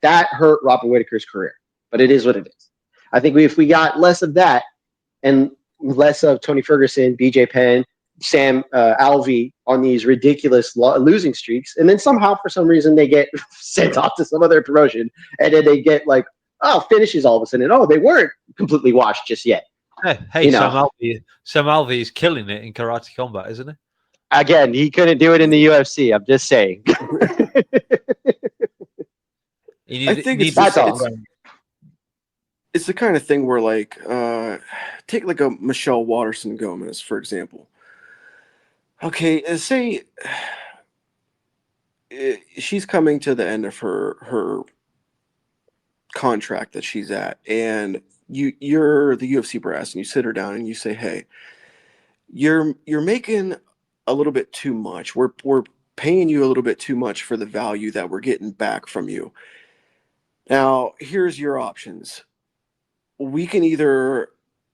that hurt Robert Whittaker's career. But it is what it is. I think if we got less of that and less of Tony Ferguson, BJ Penn, Sam Alvey on these ridiculous losing streaks, and then somehow for some reason they get sent off to some other promotion, and then they get finishes all of a sudden. They weren't completely washed just yet. Hey, Sam Alvey is killing it in Karate Combat, isn't he? Again, he couldn't do it in the UFC. I'm just saying. I think that's all. It's the kind of thing where, take a Michelle Watterson Gomez, for example. Okay, say she's coming to the end of her contract that she's at, and you're the UFC brass, and you sit her down and you say, "Hey, you're making a little bit too much. We're paying you a little bit too much for the value that we're getting back from you. Now, here's your options. We can either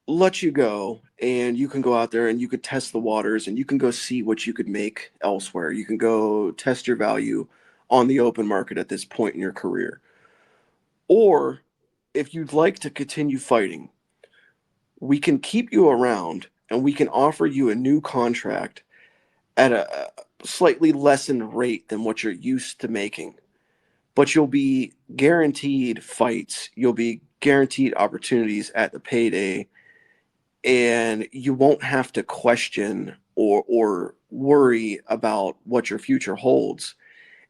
let you go and you can go out there and you could test the waters and you can go see what you could make elsewhere. You can go test your value on the open market at this point in your career. Or if you'd like to continue fighting, we can keep you around and we can offer you a new contract at a slightly lessened rate than what you're used to making. But you'll be guaranteed fights. You'll be guaranteed opportunities at the payday. And you won't have to question or worry about what your future holds.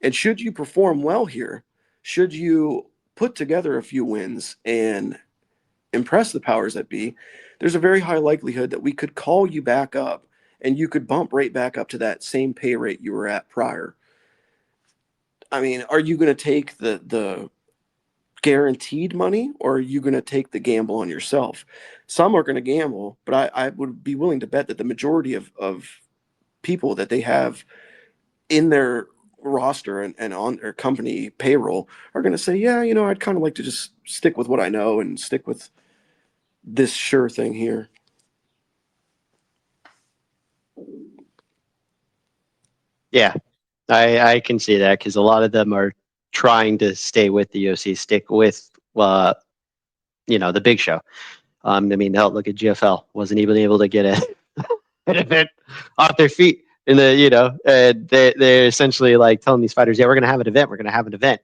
And should you perform well here, should you put together a few wins and impress the powers that be, there's a very high likelihood that we could call you back up and you could bump right back up to that same pay rate you were at prior. I mean, are you going to take the guaranteed money, or are you going to take the gamble on yourself? Some are going to gamble, but I would be willing to bet that the majority of people that they have in their roster and on their company payroll are going to say, yeah, I'd kind of like to just stick with what I know and stick with this sure thing here. Yeah, I can see that because a lot of them are trying to stay with the UFC, stick with, the big show. Hell, look at GFL. Wasn't even able to get an event off their feet. And they're essentially telling these fighters, yeah, we're going to have an event. We're going to have an event.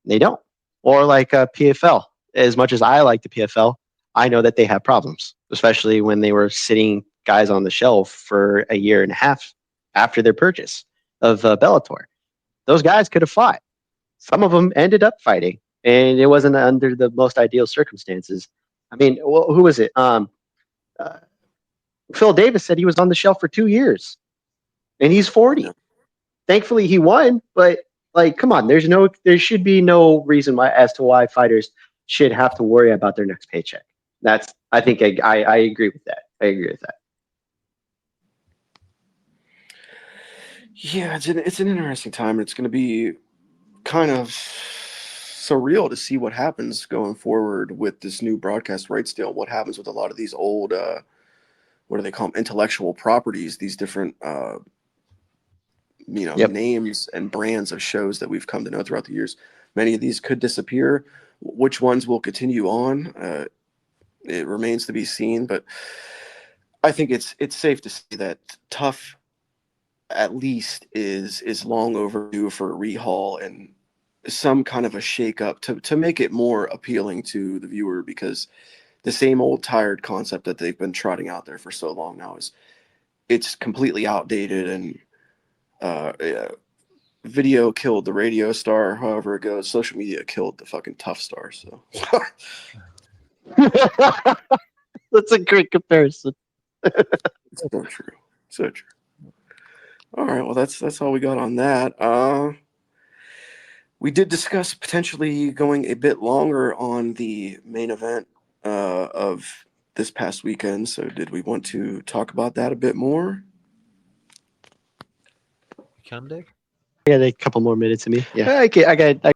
And they don't. Or PFL. As much as I like the PFL, I know that they have problems, especially when they were sitting guys on the shelf for a year and a half after their purchase of Bellator. Those guys could have fought. Some of them ended up fighting, and it wasn't under the most ideal circumstances. Who was it? Phil Davis said he was on the shelf for 2 years, and he's 40. Thankfully, he won, but come on, there should be no reason as to why fighters should have to worry about their next paycheck. I think I agree with that. I agree with that. Yeah, it's an interesting time. It's going to be kind of surreal to see what happens going forward with this new broadcast rights deal. What happens with a lot of these old, what do they call them, intellectual properties, these different names and brands of shows that we've come to know throughout the years. Many of these could disappear. Which ones will continue on? It remains to be seen, but I think it's safe to say that Tough at least is long overdue for a rehaul and some kind of a shake-up to make it more appealing to the viewer, because the same old tired concept that they've been trotting out there for so long now it's completely outdated, and video killed the radio star, however it goes. Social media killed the fucking Tough star. So That's a great comparison. so true. So true. All right, well that's all we got on that. We did discuss potentially going a bit longer on the main event of this past weekend. So did we want to talk about that a bit more? We can do. I got a couple more minutes in me. Yeah, I got.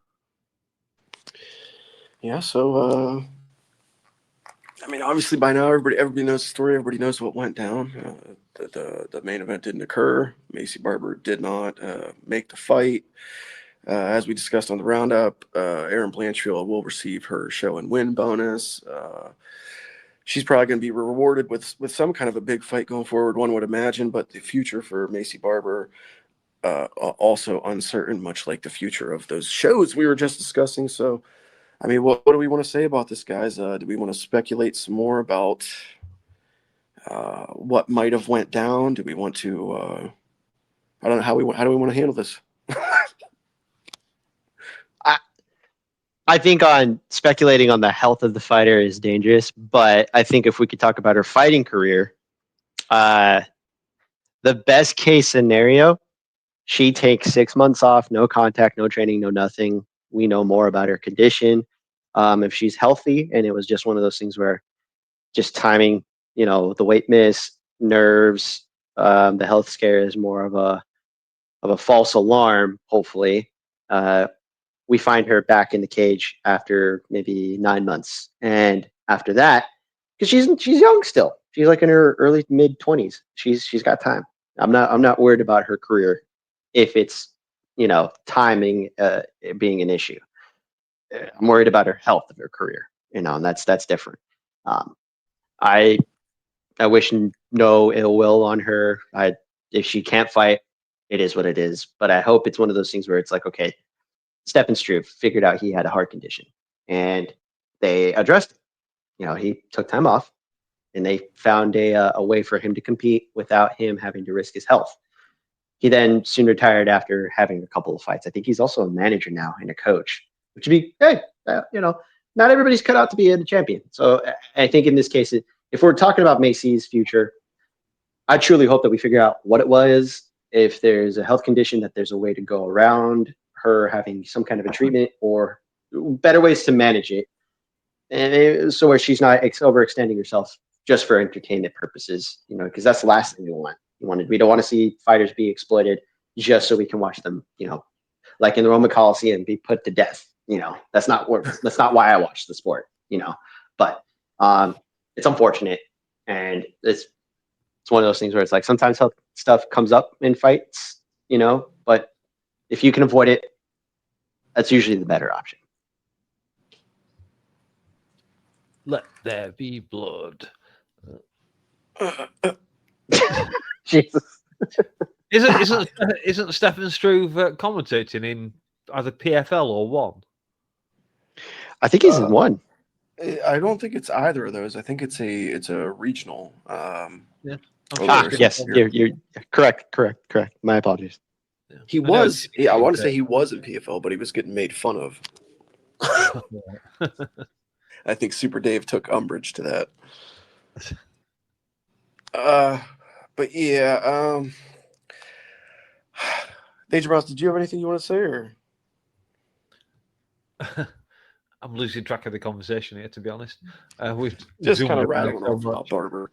Yeah. So I mean, obviously by now everybody knows the story. Everybody knows what went down. The main event didn't occur. Macy Barber did not make the fight. As we discussed on the roundup, Erin Blanchfield will receive her show and win bonus. She's probably going to be rewarded with some kind of a big fight going forward, one would imagine. But the future for Macy Barber also uncertain, much like the future of those shows we were just discussing. So, I mean, what do we want to say about this, guys? Do we want to speculate some more about what might have went down? Do we want to? I don't know how do we want to handle this? I think on speculating on the health of the fighter is dangerous, but I think if we could talk about her fighting career, the best case scenario, she takes 6 months off, no contact, no training, no nothing. We know more about her condition. If she's healthy, and it was just one of those things where just timing, the weight miss, nerves, the health scare is more of a false alarm. Hopefully, we find her back in the cage after maybe 9 months, and after that, because she's young still, she's like in her early mid-20s. She's got time. I'm not worried about her career if it's timing being an issue. I'm worried about her health of her career, and that's different. I wish no ill will on her. If she can't fight, it is what it is. But I hope it's one of those things where it's like, okay, Stephen Struve figured out he had a heart condition, and they addressed it. He took time off, and they found a way for him to compete without him having to risk his health. He then soon retired after having a couple of fights. I think he's also a manager now and a coach, which would be, hey, not everybody's cut out to be a champion. So I think in this case, if we're talking about Macy's future, I truly hope that we figure out what it was. If there's a health condition, that there's a way to go around her having some kind of a treatment or better ways to manage it. And so where she's not overextending herself just for entertainment purposes, because that's the last thing we want. We don't want to see fighters be exploited just so we can watch them, like in the Roman Coliseum, be put to death. That's not why I watch the sport, but it's unfortunate. And it's one of those things where it's like, sometimes health stuff comes up in fights, but if you can avoid it, that's usually the better option. Let there be blood. Jesus. Isn't Stephen Struve commentating in either PFL or One? I think he's in One. I don't think it's either of those. I think it's a regional. Yeah. Yes, you're correct. My apologies. Yeah. He was. Yeah, I want to say he was in PFL, but he was getting made fun of. I think Super Dave took umbrage to that. But yeah, DangerMouse, did you have anything you want to say, or? I'm losing track of the conversation here, to be honest. We've just kind of rattling off about Barber.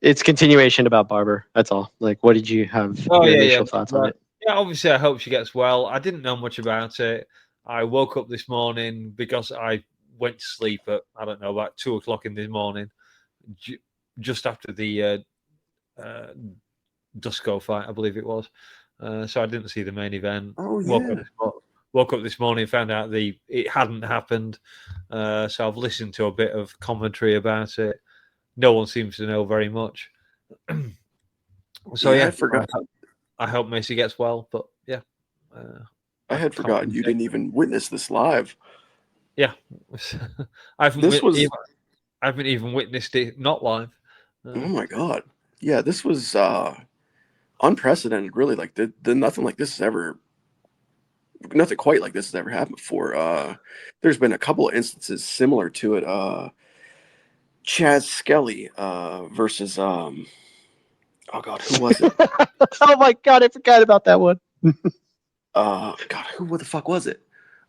It's continuation about Barber. That's all. Like, what did you have your initial thoughts on it? Yeah, obviously, I hope she gets well. I didn't know much about it. I woke up this morning because I went to sleep at, I don't know, about 2 o'clock in the morning, just after the Dusko fight, I believe it was. so I didn't see the main event. Oh, Woke up this morning, found out it hadn't happened. So I've listened to a bit of commentary about it. No one seems to know very much. So I forgot. I hope Macy gets well, but yeah. I had forgotten you didn't even witness this live. Yeah. I haven't even witnessed it not live. Oh my God. Yeah, this was unprecedented, really. Like nothing like this has ever, nothing quite like this has ever happened before. There's been a couple of instances similar to it. Chaz Skelly versus oh God, who was it? Oh my God, I forgot about that one. God, what the fuck was it?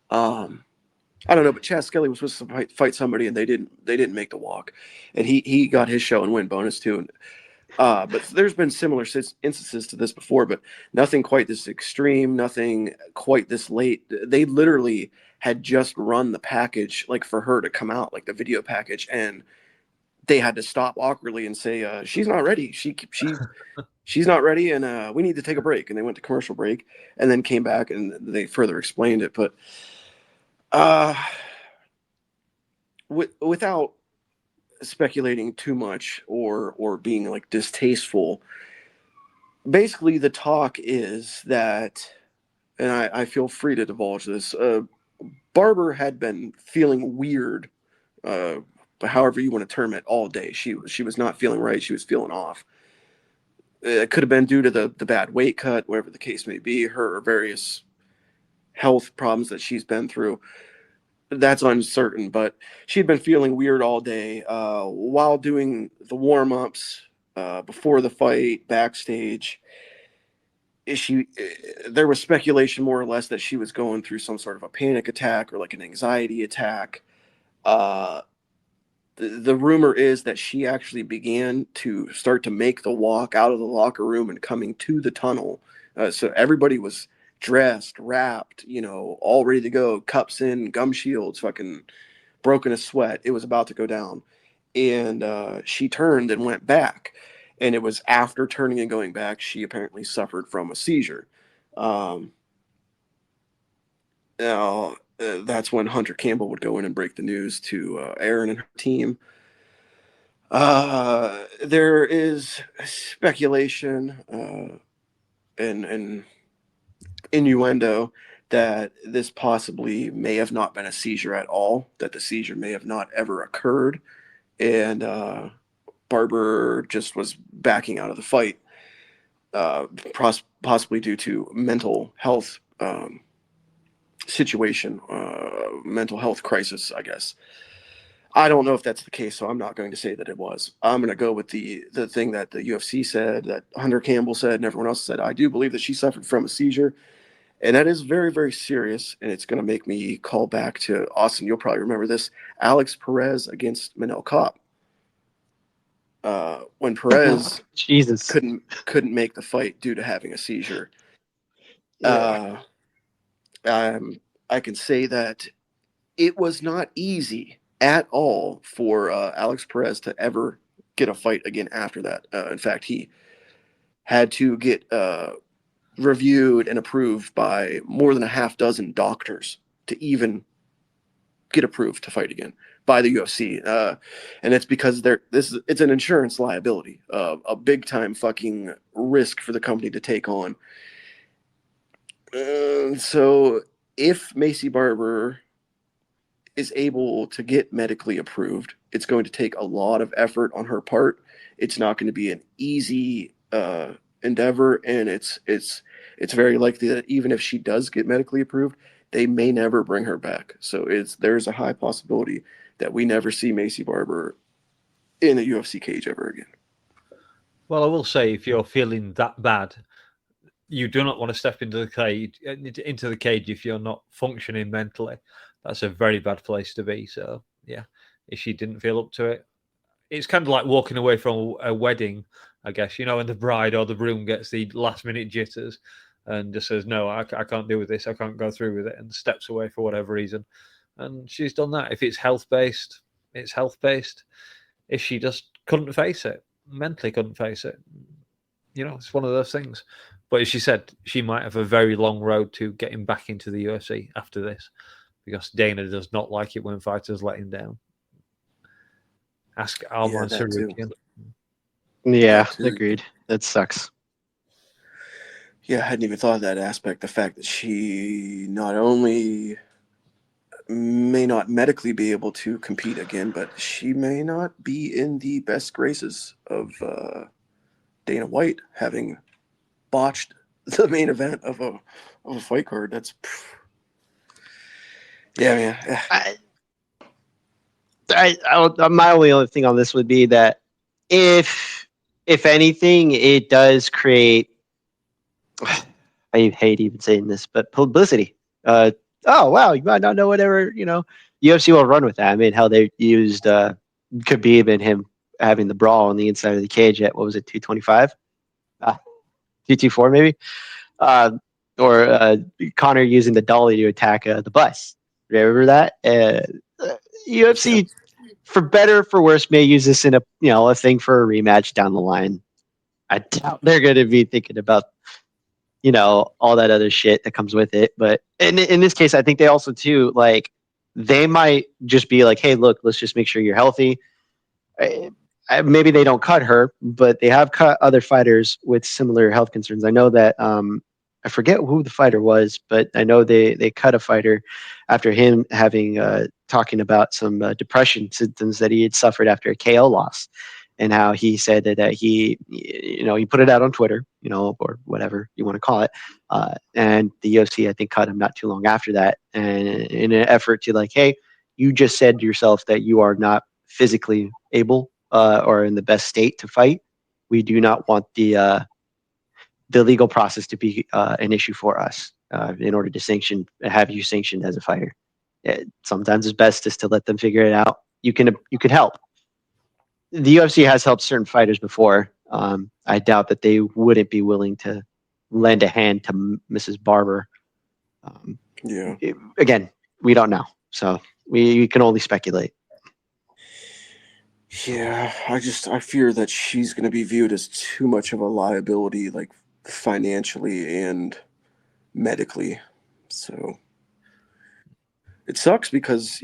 I don't know, but Chaz Skelly was supposed to fight somebody, and they didn't make the walk, and he got his show and win bonus too. And but there's been similar instances to this before, but nothing quite this extreme, nothing quite this late. They literally had just run the package, like for her to come out, like the video package, and they had to stop awkwardly and say, she's not ready. She's not ready, and we need to take a break. And they went to commercial break and then came back and they further explained it. But without speculating too much or being like distasteful, basically the talk is that, and I feel free to divulge this, Barber had been feeling weird, however you want to term it, all day. She was not feeling right. She was feeling off. It could have been due to the bad weight cut, whatever the case may be, her various health problems that she's been through. That's uncertain, but she'd been feeling weird all day while doing the warm-ups before the fight, backstage. There was speculation more or less that she was going through some sort of a panic attack or like an anxiety attack. The rumor is that she actually began to start to make the walk out of the locker room and coming to the tunnel. So everybody was dressed, wrapped, all ready to go, cups in, gum shields, fucking broken a sweat. It was about to go down. And she turned and went back. And it was after turning and going back, she apparently suffered from a seizure. Now, that's when Hunter Campbell would go in and break the news to Aaron and her team. There is speculation and innuendo that this possibly may have not been a seizure at all, that the seizure may have not ever occurred, and Barber just was backing out of the fight, possibly due to mental health situation, mental health crisis, I guess. I don't know if that's the case, so I'm not going to say that it was. I'm going to go with the thing that the UFC said, that Hunter Campbell said, and everyone else said. I do believe that she suffered from a seizure, and that is very, very serious, and it's going to make me call back to Austin. You'll probably remember this. Alex Perez against Manel Kopp. When Perez Jesus couldn't make the fight due to having a seizure. Yeah. I can say that it was not easy at all for Alex Perez to ever get a fight again after that. In fact, he had to get reviewed and approved by more than a half dozen doctors to even get approved to fight again by the UFC. And it's because it's an insurance liability, a big time fucking risk for the company to take on. So if Macy Barber is able to get medically approved, it's going to take a lot of effort on her part. It's not going to be an easy endeavor, and it's very likely that even if she does get medically approved, they may never bring her back. So there's a high possibility that we never see Macy Barber in a UFC cage ever again. Well, I will say, if you're feeling that bad, you do not want to step into the cage if you're not functioning mentally. That's a very bad place to be. So, yeah, if she didn't feel up to it, it's kind of like walking away from a wedding, I guess, when the bride or the groom gets the last minute jitters and just says, no, I can't deal with this. I can't go through with it, and steps away for whatever reason. And she's done that. If it's health-based, it's health-based. If she just couldn't face it, mentally couldn't face it, it's one of those things. But as she said, she might have a very long road to getting back into the UFC after this, because Dana does not like it when fighters let him down. Ask Alman Sarukian. Yeah, agreed. That sucks. Yeah, I hadn't even thought of that aspect. The fact that she not only may not medically be able to compete again, but she may not be in the best graces of Dana White, having botched the main event of a fight card. That's man. My only other thing on this would be that if anything, it does create. I hate even saying this, but publicity. Oh wow, you might not know whatever UFC will run with that. I mean, how they used Khabib and him having the brawl on the inside of the cage at, what was it, 225, 224 maybe, or Connor using the dolly to attack the bus. Remember that? UFC, for better or for worse, may use this in a thing for a rematch down the line. I doubt they're going to be thinking about all that other shit that comes with it. But in this case, I think they also too, like, they might just be like, hey, look, let's just make sure you're healthy. Maybe they don't cut her, but they have cut other fighters with similar health concerns. I know that I forget who the fighter was, but I know they cut a fighter after him having talking about some depression symptoms that he had suffered after a KO loss, and how he said that he put it out on Twitter, or whatever you want to call it, and the UFC, I think, cut him not too long after that, and in an effort to, like, hey, you just said yourself that you are not physically able or in the best state to fight. We do not want the legal process to be an issue for us in order to have you sanctioned as a fighter. Sometimes it's best just to let them figure it out. You can help. The UFC has helped certain fighters before. I doubt that they wouldn't be willing to lend a hand to Mrs. Barber. Again, we don't know, so we can only speculate. Yeah, I fear that she's going to be viewed as too much of a liability, like financially and medically. So it sucks because,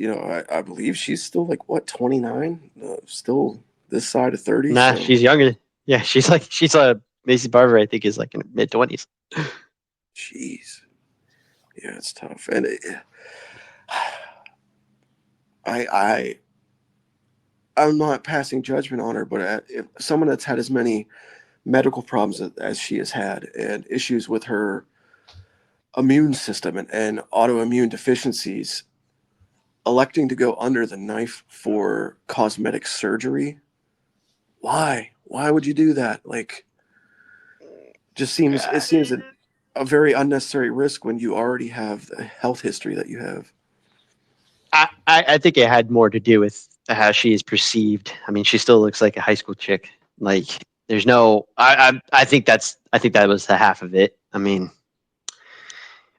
I believe she's still, like, what, 29? Still this side of 30? Nah, she's younger. Yeah, she's Macy Barber, I think, is like in her mid-20s. Jeez. Yeah, it's tough. And I'm not passing judgment on her, but if someone that's had as many medical problems as she has had, and issues with her immune system and autoimmune deficiencies, electing to go under the knife for cosmetic surgery, why would you do that? Like, it seems a very unnecessary risk when you already have the health history that you have. I think it had more to do with how she is perceived. I mean, she still looks like a high school chick. Like, there's no. I think that was the half of it. I mean,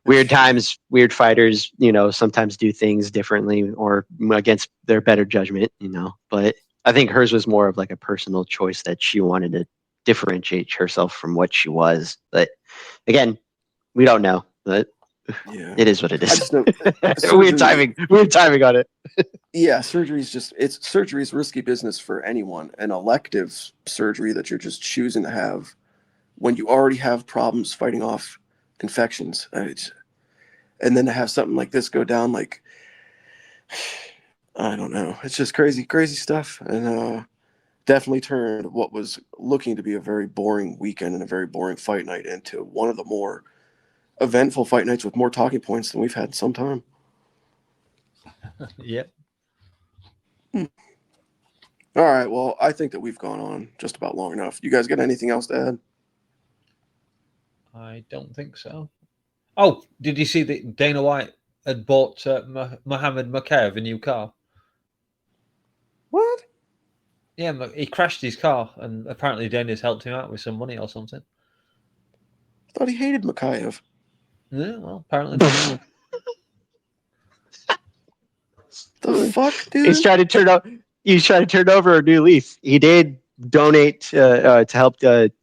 weird times, weird fighters, sometimes do things differently or against their better judgment, But I think hers was more of like a personal choice that she wanted to differentiate herself from what she was. But again, we don't know. But it is what it is. Weird timing on it. Yeah, surgery is risky business for anyone. An elective surgery that you're just choosing to have when you already have problems fighting off infections, and then to have something like this go down, like, I don't know, it's just crazy stuff, and definitely turned what was looking to be a very boring weekend and a very boring fight night into one of the more eventful fight nights with more talking points than we've had in some time. Yep. All right, well, I think that we've gone on just about long enough. You guys got anything else to add? I don't think so. Oh, did you see that Dana White had bought Mohammed Makayev a new car? What? Yeah, he crashed his car, and apparently Dana's helped him out with some money or something. I thought he hated Makayev. Yeah, well, apparently not. The fuck, dude? He's trying to turn over a new leaf. He did donate to help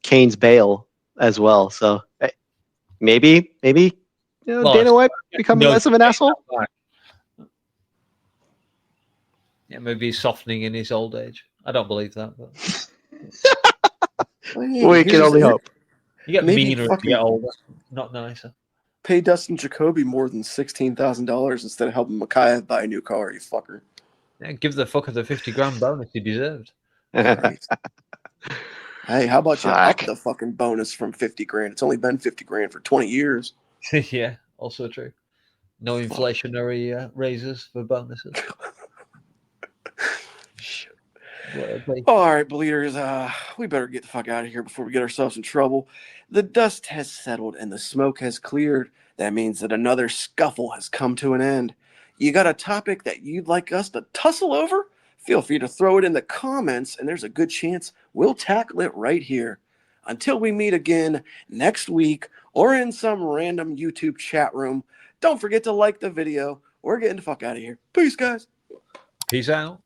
Kane's bail as well. So maybe Well, Dana White become less of an asshole. Yeah, maybe he's softening in his old age. I don't believe that. But We can only hope. you get Maybe meaner as you get older, not nicer. Pay Dustin Jacoby more than $16,000 instead of helping Micaiah buy a new car, you fucker. Yeah, give the fucker the 50 grand bonus he deserved. Right. Hey, how about you up Fuck. the fucking bonus from 50 grand? It's only been 50 grand for 20 years. Yeah, also true. No inflationary raises for bonuses. All right, bleeders, we better get the fuck out of here before we get ourselves in trouble. The dust has settled and the smoke has cleared. That means that another scuffle has come to an end. You got a topic that you'd like us to tussle over? Feel free to throw it in the comments, and there's a good chance we'll tackle it right here. Until we meet again next week or in some random YouTube chat room, don't forget to like the video. We're getting the fuck out of here. Peace, guys. Peace out.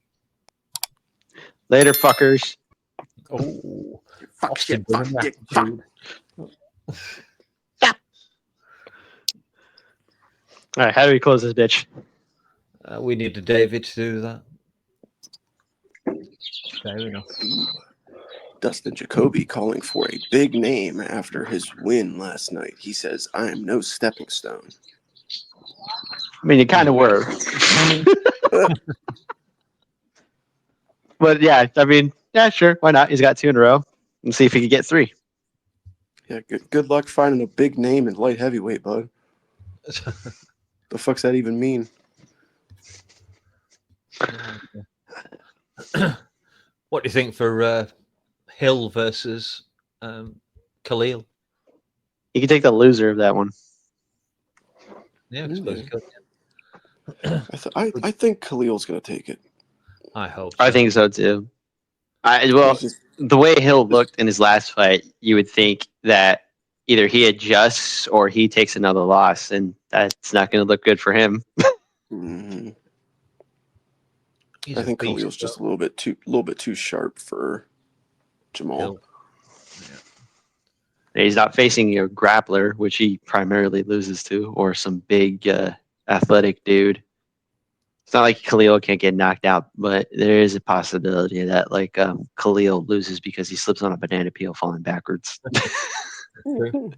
Later, fuckers. Oh, Fuck Austin shit, fuck doing that, dick, fuck. dude. All right, how do we close this bitch? We need a David to do that. Fair enough. Dustin Jacoby calling for a big name after his win last night. He says, I am no stepping stone. I mean, you kind of were. But yeah, I mean, yeah, sure. Why not? He's got 2 in a row. And see if he could get 3. Yeah, good luck finding a big name in light heavyweight, bud. The fuck's that even mean? What do you think for Hill versus Khalil? You can take the loser of that one. Yeah, I suppose you could. I think Khalil's going to take it. I hope. I think so too. The way Hill looked in his last fight, you would think that either he adjusts or he takes another loss, and that's not going to look good for him. Mm-hmm. He's I think a beast, Khalil's just a little bit too sharp for Jamal. Hill. And he's not facing a grappler, which he primarily loses to, or some big athletic dude. It's not like Khalil can't get knocked out, but there is a possibility that like Khalil loses because he slips on a banana peel falling backwards. True.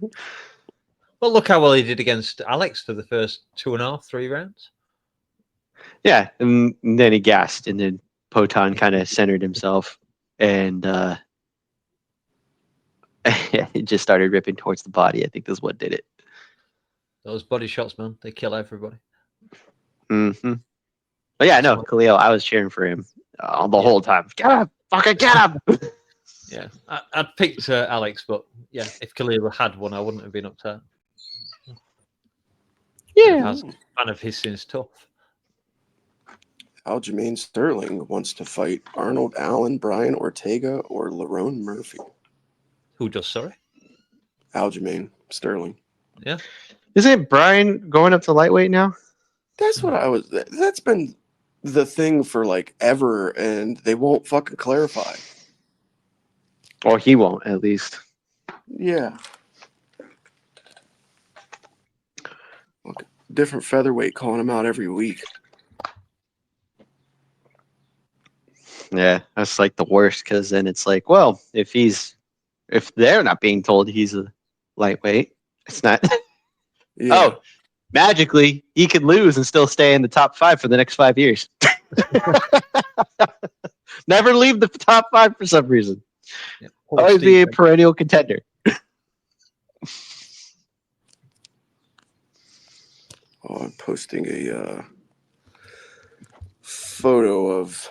Well, look how well he did against Alex for the first 2.5, 3 rounds. Yeah, and then he gassed, and then Poton kind of centered himself, and it just started ripping towards the body. I think that's what did it. Those body shots, man, they kill everybody. Mm-hmm. But yeah, no, Khalil, I was cheering for him the whole time. Get him! Fucking get him! Yeah, I'd picked Alex, but yeah, if Khalil had one, I wouldn't have been upset. Yeah. Fan of his since tough. Aljamain Sterling wants to fight Arnold Allen, Brian Ortega, or Lerone Murphy. Who does, sorry? Aljamain Sterling. Yeah. Isn't Brian going up to lightweight now? That's what that's been the thing for like ever, and they won't fucking clarify. Or he won't, at least. Yeah. Look, different featherweight calling him out every week. Yeah, that's like the worst, because then it's like, well, if they're not being told he's a lightweight, it's not. Yeah. Oh, magically, he could lose and still stay in the top 5 for the next 5 years. Never leave the top 5 for some reason. Yeah. Always be a perennial contender. Oh, I'm posting a photo of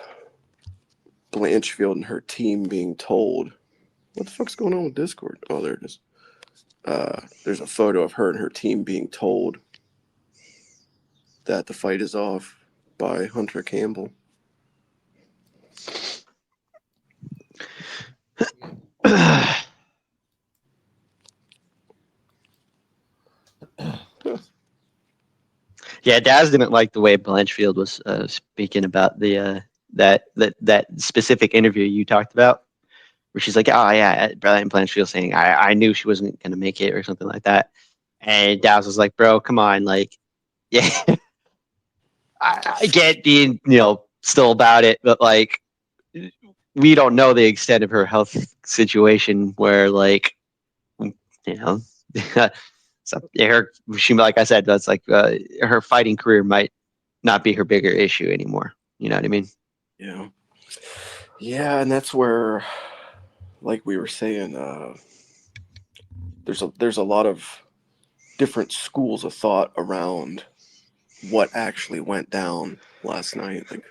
Blanchfield and her team being told. What the fuck's going on with Discord? Oh, there it is. There's a photo of her and her team being told that the fight is off by Hunter Campbell. Yeah, Daz didn't like the way Blanchfield was speaking about the that specific interview you talked about, where she's like, "Oh yeah," Brian Blanchfield saying, "I knew she wasn't gonna make it" or something like that, and Daz was like, "Bro, come on, like, yeah, I get being still about it, but like, we don't know the extent of her health situation where like, so she, like I said, that's like her fighting career might not be her bigger issue anymore. You know what I mean? Yeah, and that's where, like we were saying, there's a lot of different schools of thought around what actually went down last night. Like,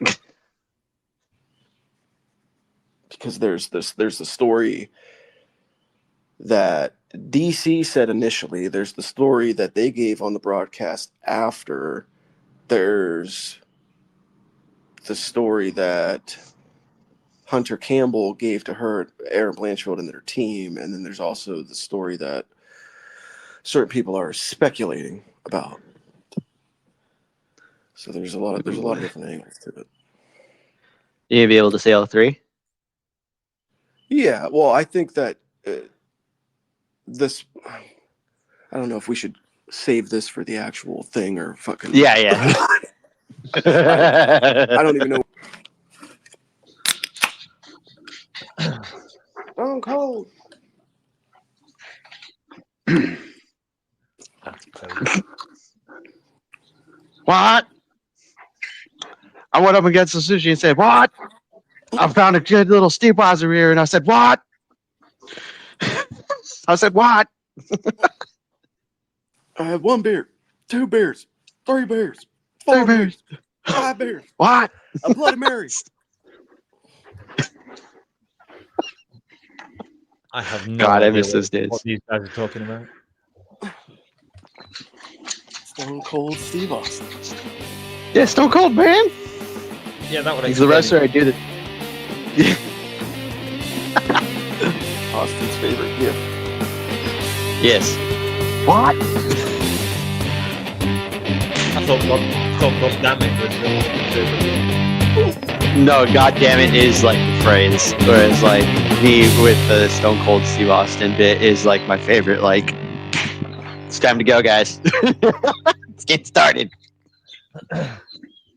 because there's the story that DC said initially, there's the story that they gave on the broadcast after, there's the story that Hunter Campbell gave to her, Aaron Blanchfield, and their team, and then there's also the story that certain people are speculating about. So there's a lot of different angles to it. You be able to say all three? Yeah, well, I think that this, I don't know if we should save this for the actual thing or fucking. Yeah. I don't even know. Stone Cold. What? I went up against the sushi and said, "What? I found a good little Steveweiser here," and I said, "What?" I said, "What?" I had 1 beer, 2 beers, 3 beers, 4 beers, 5 beers. What? A Bloody Mary. I have no God, I idea miss those days. what these guys are talking about. Stone Cold Steve Austin. Yeah, Stone Cold, man. Yeah, that would. He's the wrestler I do the. Austin's favorite gift. Yes. What? I thought God damn it was the favorite. No, God damn it is like the phrase. Whereas like me with the Stone Cold Steve Austin bit is like my favorite. Like, it's time to go, guys. Let's get started.